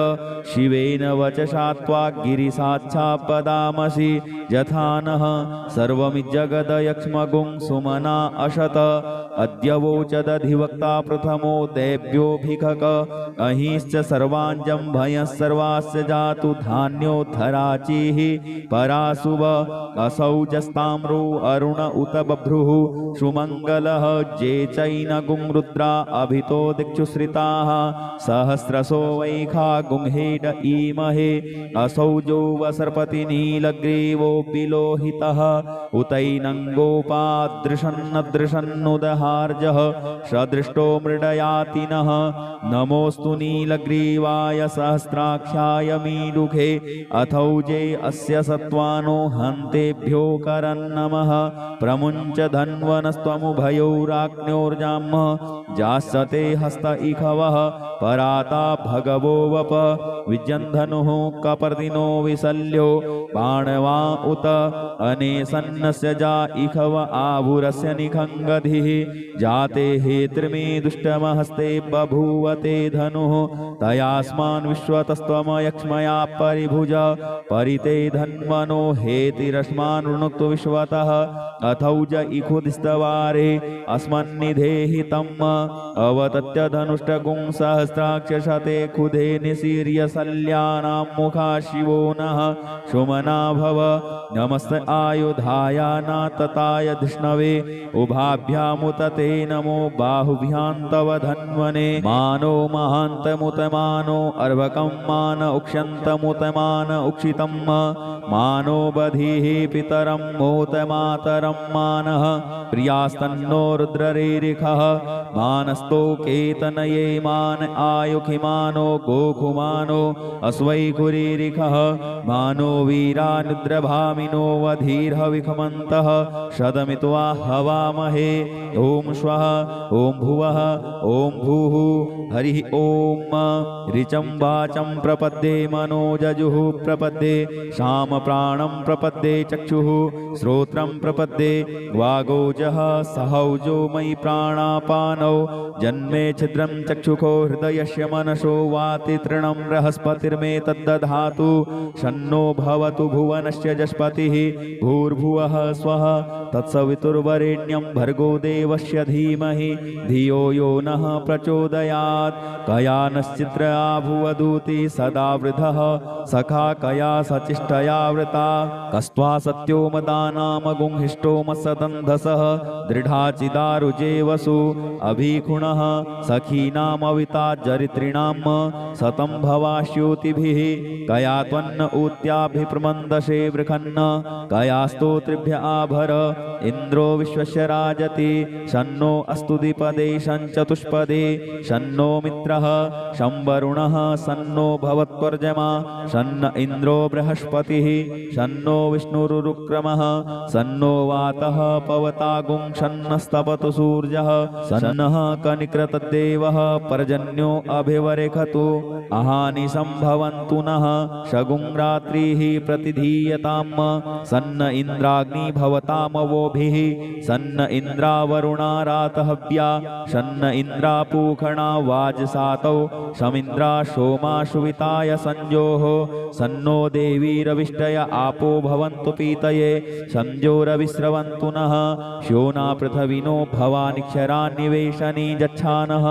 शिवेन वचसा त्वा गिरिसाक्षापदामसि यथा नः सर्वमिज्जगदयक्ष्मगुं सुमना अशत अद्य वोचदधिवक्ता प्रथमो देव्योऽभिखक अहिश्च सर्वाञ्जं भयः सर्वास्य जातु धान्योद्धराचिः पराशुभ असौजस्ताम्रो अरुण उत बभ्रुः सुमङ्गलः जे चैनगुं रुद्रा अभितो दिक्षुश्रिताः सहस्रशो वैखा गुंहेड ईमहे असौजो वसर्पति नीलग्रीवो विलोहितः उतैनङ्गोपादृशन्नदृशन्नुदहार्जः सदृष्टो मृडयातिनः नमोऽस्तु नीलग्रीवाय सहस्राक्षाय मीलुखे अथौजे अस्य सत्त्वानो हन्तेभ्यो करन्नमः प्रमुञ्च धन्वनस्त्वमुभयोराज्ञोर्जाम्ह जास्यते हस्त इखवः पराता भगवो वप विजन्धनुः कपर्दिनो विशल्यो बाणवा उत अनेसन्नस्य जा इखव आभुरस्य निखङ्गधिः जाते हेत्रिमे दुष्टमहस्ते बभूवते धनुः तयास्मान् विश्वतस्त्वमयक्ष्मया परिभुज परिते धन्वनो हेतिरस्मान् वृणुक्तु विश्वतः अथौज इखुदिस्तवारे अस्मन्निधेहि तम् अवतत्य धनुष्टगुं सहस्राक्षशते खुधे निशीर्य शल्यानां मुखा शिवो नः सुमना भव नमस्त आयुधाय नातताय धिष्णवे उभाभ्यामुत ते नमो बाहुभ्यां तव धन्वने मानो महान्तमुतमानो अर्भकं मान उक्ष्यन्तमुतमान उक्षितं मानो बधिः पितरं मोतमातरं मानः प्रियास्तन्नो रुद्ररेरिखः मानस्तो केतनये मान आयुखिमानो गोखुमानो अस्वैकुरीरिखः मानो वीरानुद्रभामिनो वधीर्हविखमन्तः शतमित्वा हवामहे ॐ श्वः ॐ भुवः ॐ भूः हरिः ॐ ऋचं वाचं प्रपद्ये मनोजजुः प्रपद्ये शामप्राणं प्रपद्ये चक्षुः श्रोत्रं प्रपद्ये वागोजः सहौजो मयि प्राणापानौ जन्मे छिद्रं चक्षुखो हृदयस्य मनसो वाति तृणं बृहस्पतिर्मे तद्दधातु शन्नो भवतु भुवनस्य जस्पतिः भूर्भुवः स्वः तत्सवितुर्वरेण्यं भर्गो देवस्य धीमहि धियो यो नः प्रचोदयात् कया नश्चित्र आभुवदूति सदा वृधः सखा कया सचिष्टया वृता कस्त्वा सत्यो मदानामगुंहिष्टो मत्सदन्धसः दृढाचिदारुजे वसु अभिखुणः सखीनामविता जरित्रिणां शतं भवास्योतिभिः कया त्वन्न ऊत्याभिप्रमन्दशे वृखन्न कया स्तोत्रिभ्य आभर इन्द्रो विश्वस्य राजति शन्नो अस्तु द्विपदे शञ्चतुष्पदे शन्नो मित्रः शंवरुणः शन्नो भवत्वर्जमा शन्न इन्द्रो बृहस्पतिः शन्नो विष्णुरुक्रमः शन्नो वातः पवतागुं शन्नस्तपतु सूर्यः शन्नः कनिकृतदेवः पर्जन्यो अभिवरेखतु अहानि सम्भवन्तु नः शगुं रात्रिः प्रतिधीयताम् सन्न इन्द्राग्नि भवतामवोभिः सन्न इन्द्रावरुणा रातहव्या शन्न इन्द्रापूखणा वाजसातौ शमिन्द्रा सोमाशुविताय संजोः सन्नो देवीरविष्टय आपो भवन्तु पीतये संजोरविस्रवन्तु नः श्योना पृथविनो भवानिक्षरान्निवेशनी जच्छानः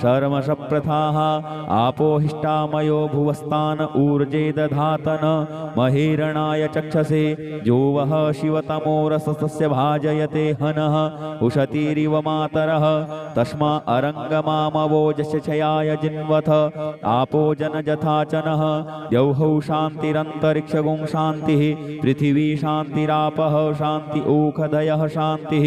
शर्मशप्रथाः आपो हिष्टामयो भुवस्तान ऊर्जे दधातन महेरणाय चक्षसे जो वः शिवतमोरसस्य भाजयते हनः उशतीरिव मातरः तस्मा अरङ्गमामवोजशयाय जिन्वथ आपो जनजथाचनः द्यौः शान्तिरन्तरिक्षगुं शान्तिः पृथिवी शान्तिरापः शान्ति ओखधयः शान्तिः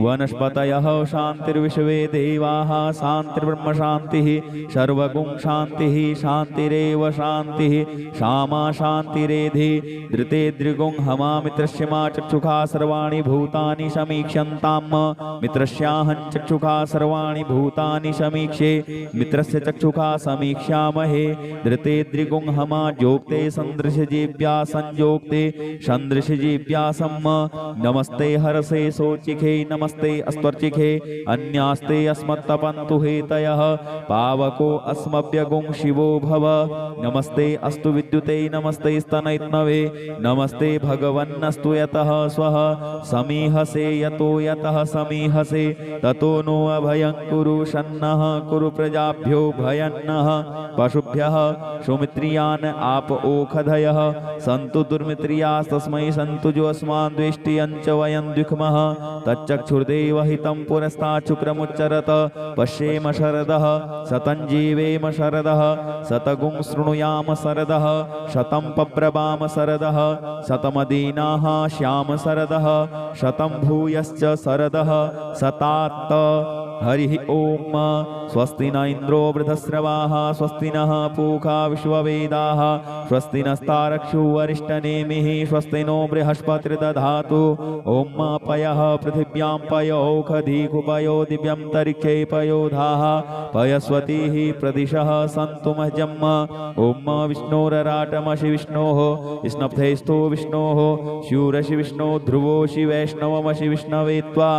वनस्पतयः शान्तिर्विश्वे देवाः शान्तिर्ब्रह्म शान्तिः सर्वगुं शान्तिः शान्तिरेव शान्तिः क्षमा शान्तिरेधि धृते दृगुं हमा मित्रस्य मा चक्षुखा सर्वाणि भूतानि समीक्ष्यन्ताम् मित्रस्याहं चक्षुखा सर्वाणि भूतानि समीक्षे मित्रस्य चक्षुखा समीक्ष्यामहे धृते दृगुं हमा जोक्ते सन्दृशजीव्या संयोक्ते सन्दृशजीव्यासम् नमस्ते हरसे सोचिखे नमस्ते अस्त्वर्चिखे अन्यास्ते अस्मत्तपन्तु हेतयः पावको अस्मभ्यगुं शिवो भव नमस्ते अस्तु विद्युते नमस्ते स्तनयत्न विष्णवे नमस्ते भगवन्नस्तु यतः स्वः समीहसे यतो यतः समीहसे ततो नो अभयं कुरु शन्नः कुरु प्रजाभ्यो भयन्नः पशुभ्यः सुमित्रियान् आप ओखधयः सन्तु दुर्मित्रियास्तस्मै सन्तु जो अस्मान् द्वेष्टियञ्च वयं द्विखमः तच्चक्षुर्देव हितं पुरस्तात् शुक्रमुच्चरत पश्येम शरदः शतं जीवेम शरदः शतगुं शृणुयाम शरदः शतं पप्रभाम शरदः शतमदीनाः श्याम शरदः शतं भूयश्च शरदः शतात्त हरिः ओम स्वस्ति न इंद्रो वृधस्रवाः स्वस्ति नः पूषा विश्ववेदाः स्वस्ति नस्तारक्षो अरिष्टनेमिः स्वस्ति नो बृहस्पतिर्दधातु ओम पयः पृथिव्यां पयोखधीकुपयो दिव्यं तरिक्षे पयोधाः पयस्वतीः प्रदिशः सन्तु मह्यम् ओम विष्णोरराटमशि विष्णोः स्नप्धेस्थो विष्णोः शूरशि विष्णो ध्रुवोषि वैष्णवमशि विष्णवे त्वा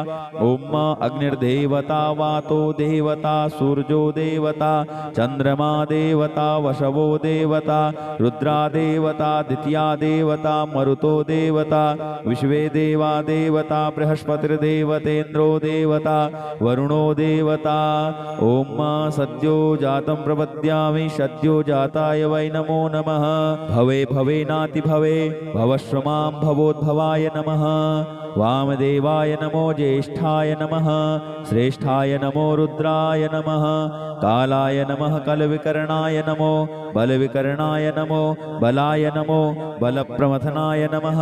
ओम अग्निर्देवता वातो देवता सूर्यो देवता चंद्रमा देवता वशवो देवता रुद्रा देवता द्वितीया देवता मरुतो देवता विश्वे देवा देवता बृहस्पतिर्देवतेन्द्रो देवता वरुणो देवता ओम सद्यो जातं प्रपद्यामि सद्यो जाताय वै नमो नमः भवे भवे नाति भवे भवश्रमां भवोद्भवाय नमः वामदेवाय नमो ज्येष्ठाय नमः श्रेष्ठाय नमो रुद्राय नमः कालाय नमः कलविकरणाय नमो बलविकरणाय नमो बलाय नमो बलप्रमथनाय नमः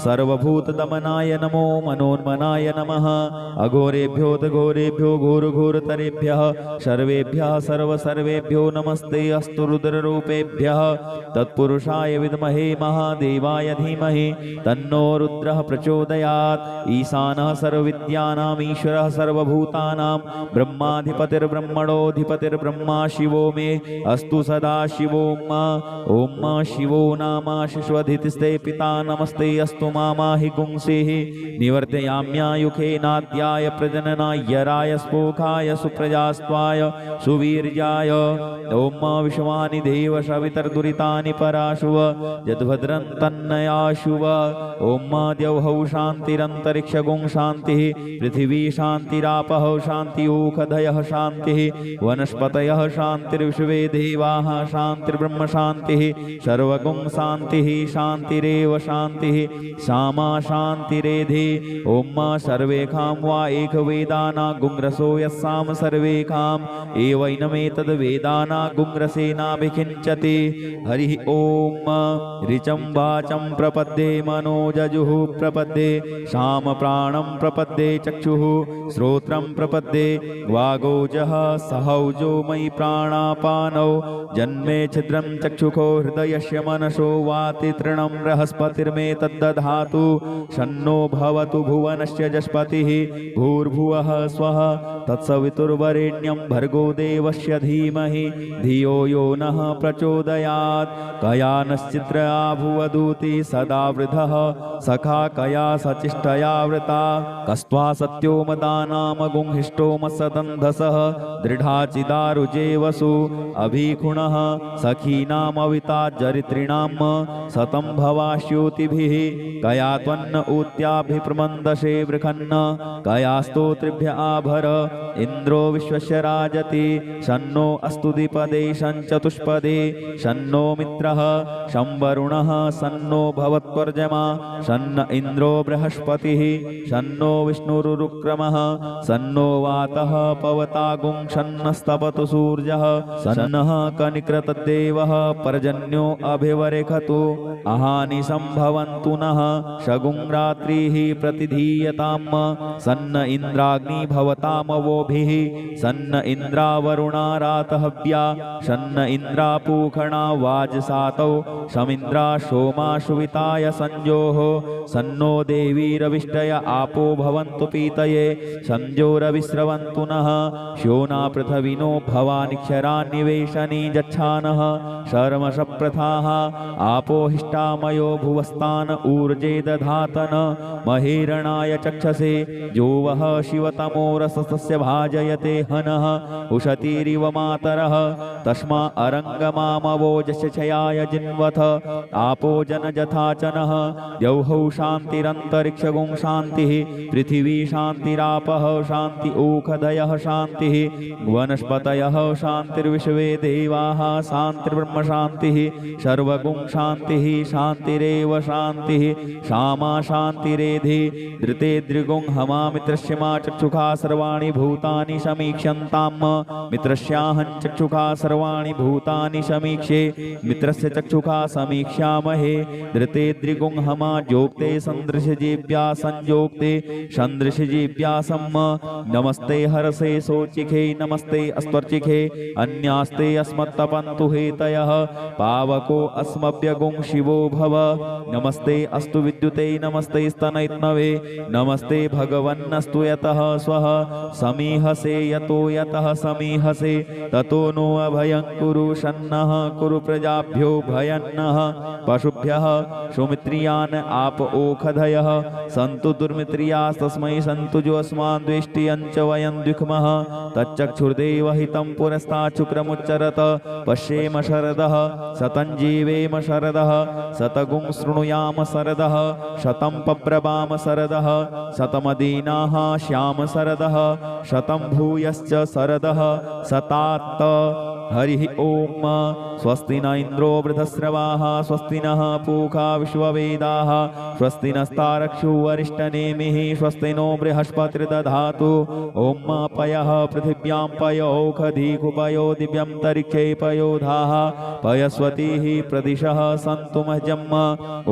सर्वभूतदमनाय नमो मनोन्मनाय नमः अघोरेभ्यो घोरघोरतरेभ्यः सर्वेभ्यः सर्वसर्वेभ्यो नमस्ते अस्तु रुद्ररूपेभ्यः तत्पुरुषाय विद्महे महादेवाय धीमहि तन्नो रुद्रः प्रचोदयात् ईशानः सर्वविद्यानाम् ईश्वरः सर्वभूतानां ब्रह्माधिपतिर्ब्रह्मणोऽधिपतिर्ब्रह्मा शिवो मे अस्तु सदा शिवो ओम शिवो नामाशिष्वधितिस्ते पिता नमस्ते अस्तु मामाहि गुंसिः निवर्तयाम्यायुखेनाद्याय प्रजननाय राय स्पोखाय सुप्रजास्त्वाय सुवीर्याय ओम विश्वानि देव सवितर्दुरितानि पराशुव यद्भद्रं तन्नयाशुव ओम द्यौहौ शान्तिरन्तरिक्षगुं शान्तिः पृथिवी शान्तिरापः शान्तिओखधयः शान्तिः वनस्पतयः शान्तिर्विश्वे देवाः शान्तिर्ब्रह्म शान्तिः सर्वगुं शान्तिः शान्तिरेव शान्तिः सामा शान्तिरेधि ओम सर्वेखां वा एकवेदाना गुंग्रसो यस्साम सर्वेखां एवैनमेतद्वेदाना गुंग्रसेनाभिखिञ्चति हरिः ओम ऋचं वाचं प्रपद्ये मनोजजुः प्रपद्ये शाम प्राणं प्रपद्ये चक्षुः श्रोत्रं प्रपद्ये वागोजः सहौजो मयि प्राणापानौ जन्मे छिद्रं चक्षुखो हृदयस्य मनसो वाति तृणं बृहस्पतिर्मे तद्दधातु शन्नो भवतु भुवनस्य जस्पतिः भूर्भुवः स्वः तत्सवितुर्वरेण्यं भर्गो देवस्य धीमहि धियो यो नः प्रचोदयात् कया नश्चित्र आभुवदूति सदा वृधः सखा कया सचिष्टया वृता कस्त्वा सत्योमदानामगुंहिष्टोमसदन्धसः दृढाचिदारुजे वसु अभीखुणः सखीनामविता जरित्रिणां शतं भवास्योतिभिः कया त्वन्न ऊत्याभिप्रमन्दशे वृखन्न कया स्तोत्रिभ्य आभर इन्द्रो विश्वस्य राजति शन्नो अस्तु द्विपदे शञ्चतुष्पदे शन्नो मित्रः शंवरुणः शन्नो भवत्वर्जमा शन्न इन्द्रो बृहस्पतिः शन्नो विष्णुरुक्रमः शन्नो वातः पवतागुं शन्नस्तपतु सूर्यः शन्नः कनिक्रतदेवः पर्जन्यो अभिवरेखतु अहानि सम्भवन्तु नः शगुं रात्रिः प्रतिधीयताम् सन्न इन्द्राग्नि भवतामवोभिः सन्न इन्द्रावरुणा रातहव्या शन्न इन्द्रापूखणा वाजसातौ शमिन्द्रा सोमा सुविताय संजोः सन्नो देवी रविष्टय आपो भवन्तु पीतये संजो रविः स्रवन्तु नः श्योना पृथविनो भवानिक्षरान्निवेशने गच्छानः शर्मशप्रथाः आपोहिष्टामयो भुवस्तान ऊर्जे दधातन महेरणाय चक्षसे जो वः शिवतमो रसस्य भाजयते हनः उशतीरिव मातरः तस्मा अरङ्गमामवोजशयाय जिन्वथ आपो जनजथाचनः द्यौहौ शान्तिरन्तरिक्षगुं शान्तिः पृथिवी शान्तिरापः शान्ति ओखदयः शान्तिः वनस्पतयः शान्तिर्विश्वे देवाः शान्तिर्ब्रह्म शान्तिः सर्वगुं शान्तिः शान्तिरेव शान्तिः क्षमा शान्तिरेधि धृते दृगुं हमामित्रस्य मा चक्षुषा सर्वाणि भूतानि समीक्ष्यन्ताम् मित्रस्याहं चक्षुषा सर्वाणि भूतानि समीक्षे मित्रस्य चक्षुषा समीक्ष्यामहे धृते दृगुं हमा जोक्ते सन्दृशजीव्या संयोक्ते सन्दृशजीव्यासम् नमस्ते हरसे सोचिखे नमस्ते अस्त्वर्चिखे अन्यास्ते अस्मत्तपन्तु हेतयः पावको अस्मभ्यगुं शिवो भव नमस्ते अस्तु विद्युते नमस्ते स्तनैत्नवे नमस्ते भगवन्नस्तु यतः स्वः समीहसे यतो यतः समीहसे ततो नो अभयं कुरु शन्नः कुरु प्रजाभ्यो भयन्नः पशुभ्यः सुमित्रियान् आप ओखधयः सन्तु दुर्मित्रियास्तस्मै सन्तु जो अस्मान् द्वेष्टियञ्च वयं द्विक्मः तच्चक्षुर्देव हितं पुरस्ताच्छुक्रमुच्चरत पश्येम शरदः शतं जीवेम शरदः शतगुं शृणुयाम शरदः शतं पब्रवाम शरदः शतमदीनाः श्याम शरदः शतं भूयश्च शरदः शतात्त हरिः ओम स्वस्ति न इन्द्रो वृधस्रवाः स्वस्ति नः पूषा विश्ववेदाः स्वस्ति नस्तारक्षो अरिष्टनेमिः स्वस्ति नो बृहस्पतिर्दधातु ओम पयः पृथिव्यां पयोखधीकुपयो दिव्यन्तरिक्षे पयोधाः पयस्वतीः प्रदिशः सन्तु मह्यम्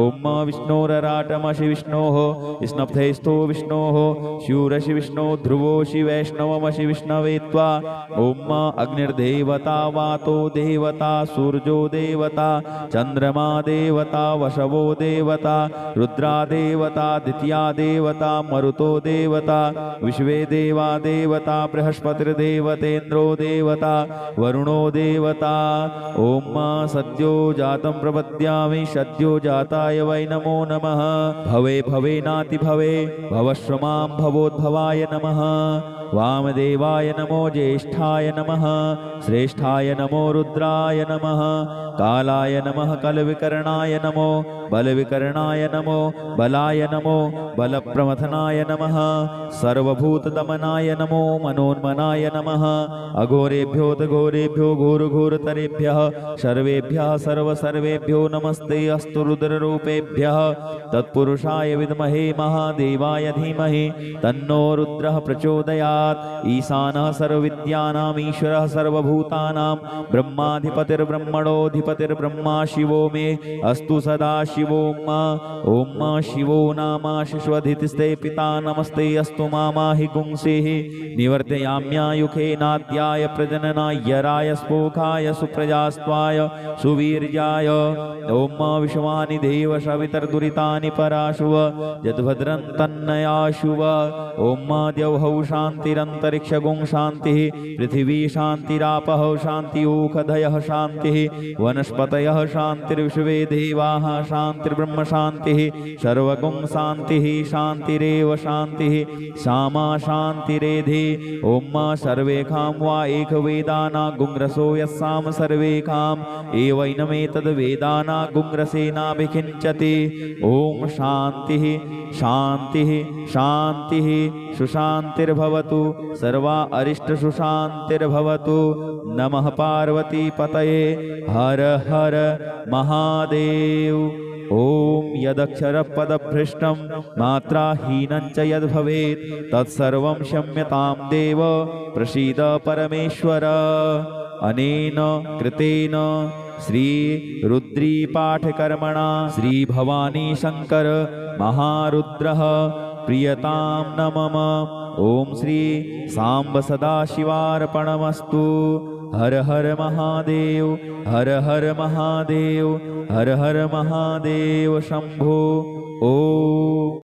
ओम विष्णोरराटमशि विष्णोः स्नप्धेस्थो विष्णोः शूरशि विष्णो ध्रुवोषि वैष्णवमशि विष्णवे त्वा ओम अग्निर्देवता वातो देवता सूर्यो देवता चंद्रमा देवता वशवो देवता रुद्रा देवता द्वितीया देवता मरुतो देवता विश्वे देवा देवता बृहस्पतिर्देवतेन्द्रो देवता वरुणो देवता ओम सद्यो जातं प्रपद्यामि सद्यो जाताय वै नमो नमः भवे भवे नाति भवे भवश्रमां भवोद्भवाय नमः वामदेवाय नमो ज्येष्ठाय नमः श्रेष्ठाय नमो रुद्राय नमः कालाय नमः कलविकरणाय नमो बलविकरणाय नमो बलाय नमो बलप्रमथनाय नमः सर्वभूतदमनाय नमो मनोन्मनाय नमः अघोरेभ्यो तघोरेभ्यो घोरघोरतरेभ्यः सर्वेभ्यः सर्वसर्वेभ्यो नमस्ते अस्तु रुद्ररूपेभ्यः तत्पुरुषाय विद्महे महादेवाय धीमहि तन्नो रुद्रः प्रचोदयात् ईशानः सर्वविद्यानाम् ईश्वरः सर्वभूतानां ब्रह्माधिपतिर्ब्रह्मणोऽधिपतिर्ब्रह्मा शिवो मे अस्तु सदा शिवोम ओम शिवो नामाशिष्वधितिस्ते पिता नमस्ते अस्तु मामाहि गुंसेः निवर्तयाम्यायुखेनाद्याय प्रजननाय राय स्पोखाय सुप्रजास्त्वाय सुवीर्याय ओम विश्वानि देव सवितर्दुरितानि पराशुव यद्भद्रं तन्नयाशुव ओम द्यौहौ शान्तिरन्तरिक्षगुं शान्तिः पृथिवी शान्तिरापः शान्ति ओखधयः शान्तिः वनस्पतयः शान्तिर्विश्वे देवाः शान्तिर्ब्रह्म शान्तिः सर्वगुं शान्तिः शान्तिरेव शान्तिः क्षमा शान्तिरेधि ओम सर्वेखां वा एकवेदाना गुंग्रसो यस्साम सर्वेखाम् एवैनमेतद्वेदाना गुंग्रसेनाभिखिञ्चति ओम शान्तिः शान्तिः शान्तिः सुशान्तिर्भवतु सर्वा अरिष्ट सुशान्तिर्भवतु नमः पार्वती पतये हर हर महादेव ओम यदक्षरपदभ्रष्टं मात्राहीनं च यद्भवेत् तत्सर्वं क्षम्यतां देव प्रसीद परमेश्वर अनेन कृतेन श्री रुद्री पाठकर्मणा श्री भवानी शंकर महारुद्रः प्रियतां न मम ओम श्री सांब सदाशिवार्पणमस्तु हर हर महादेव हर हर महादेव हर हर महादेव शंभो।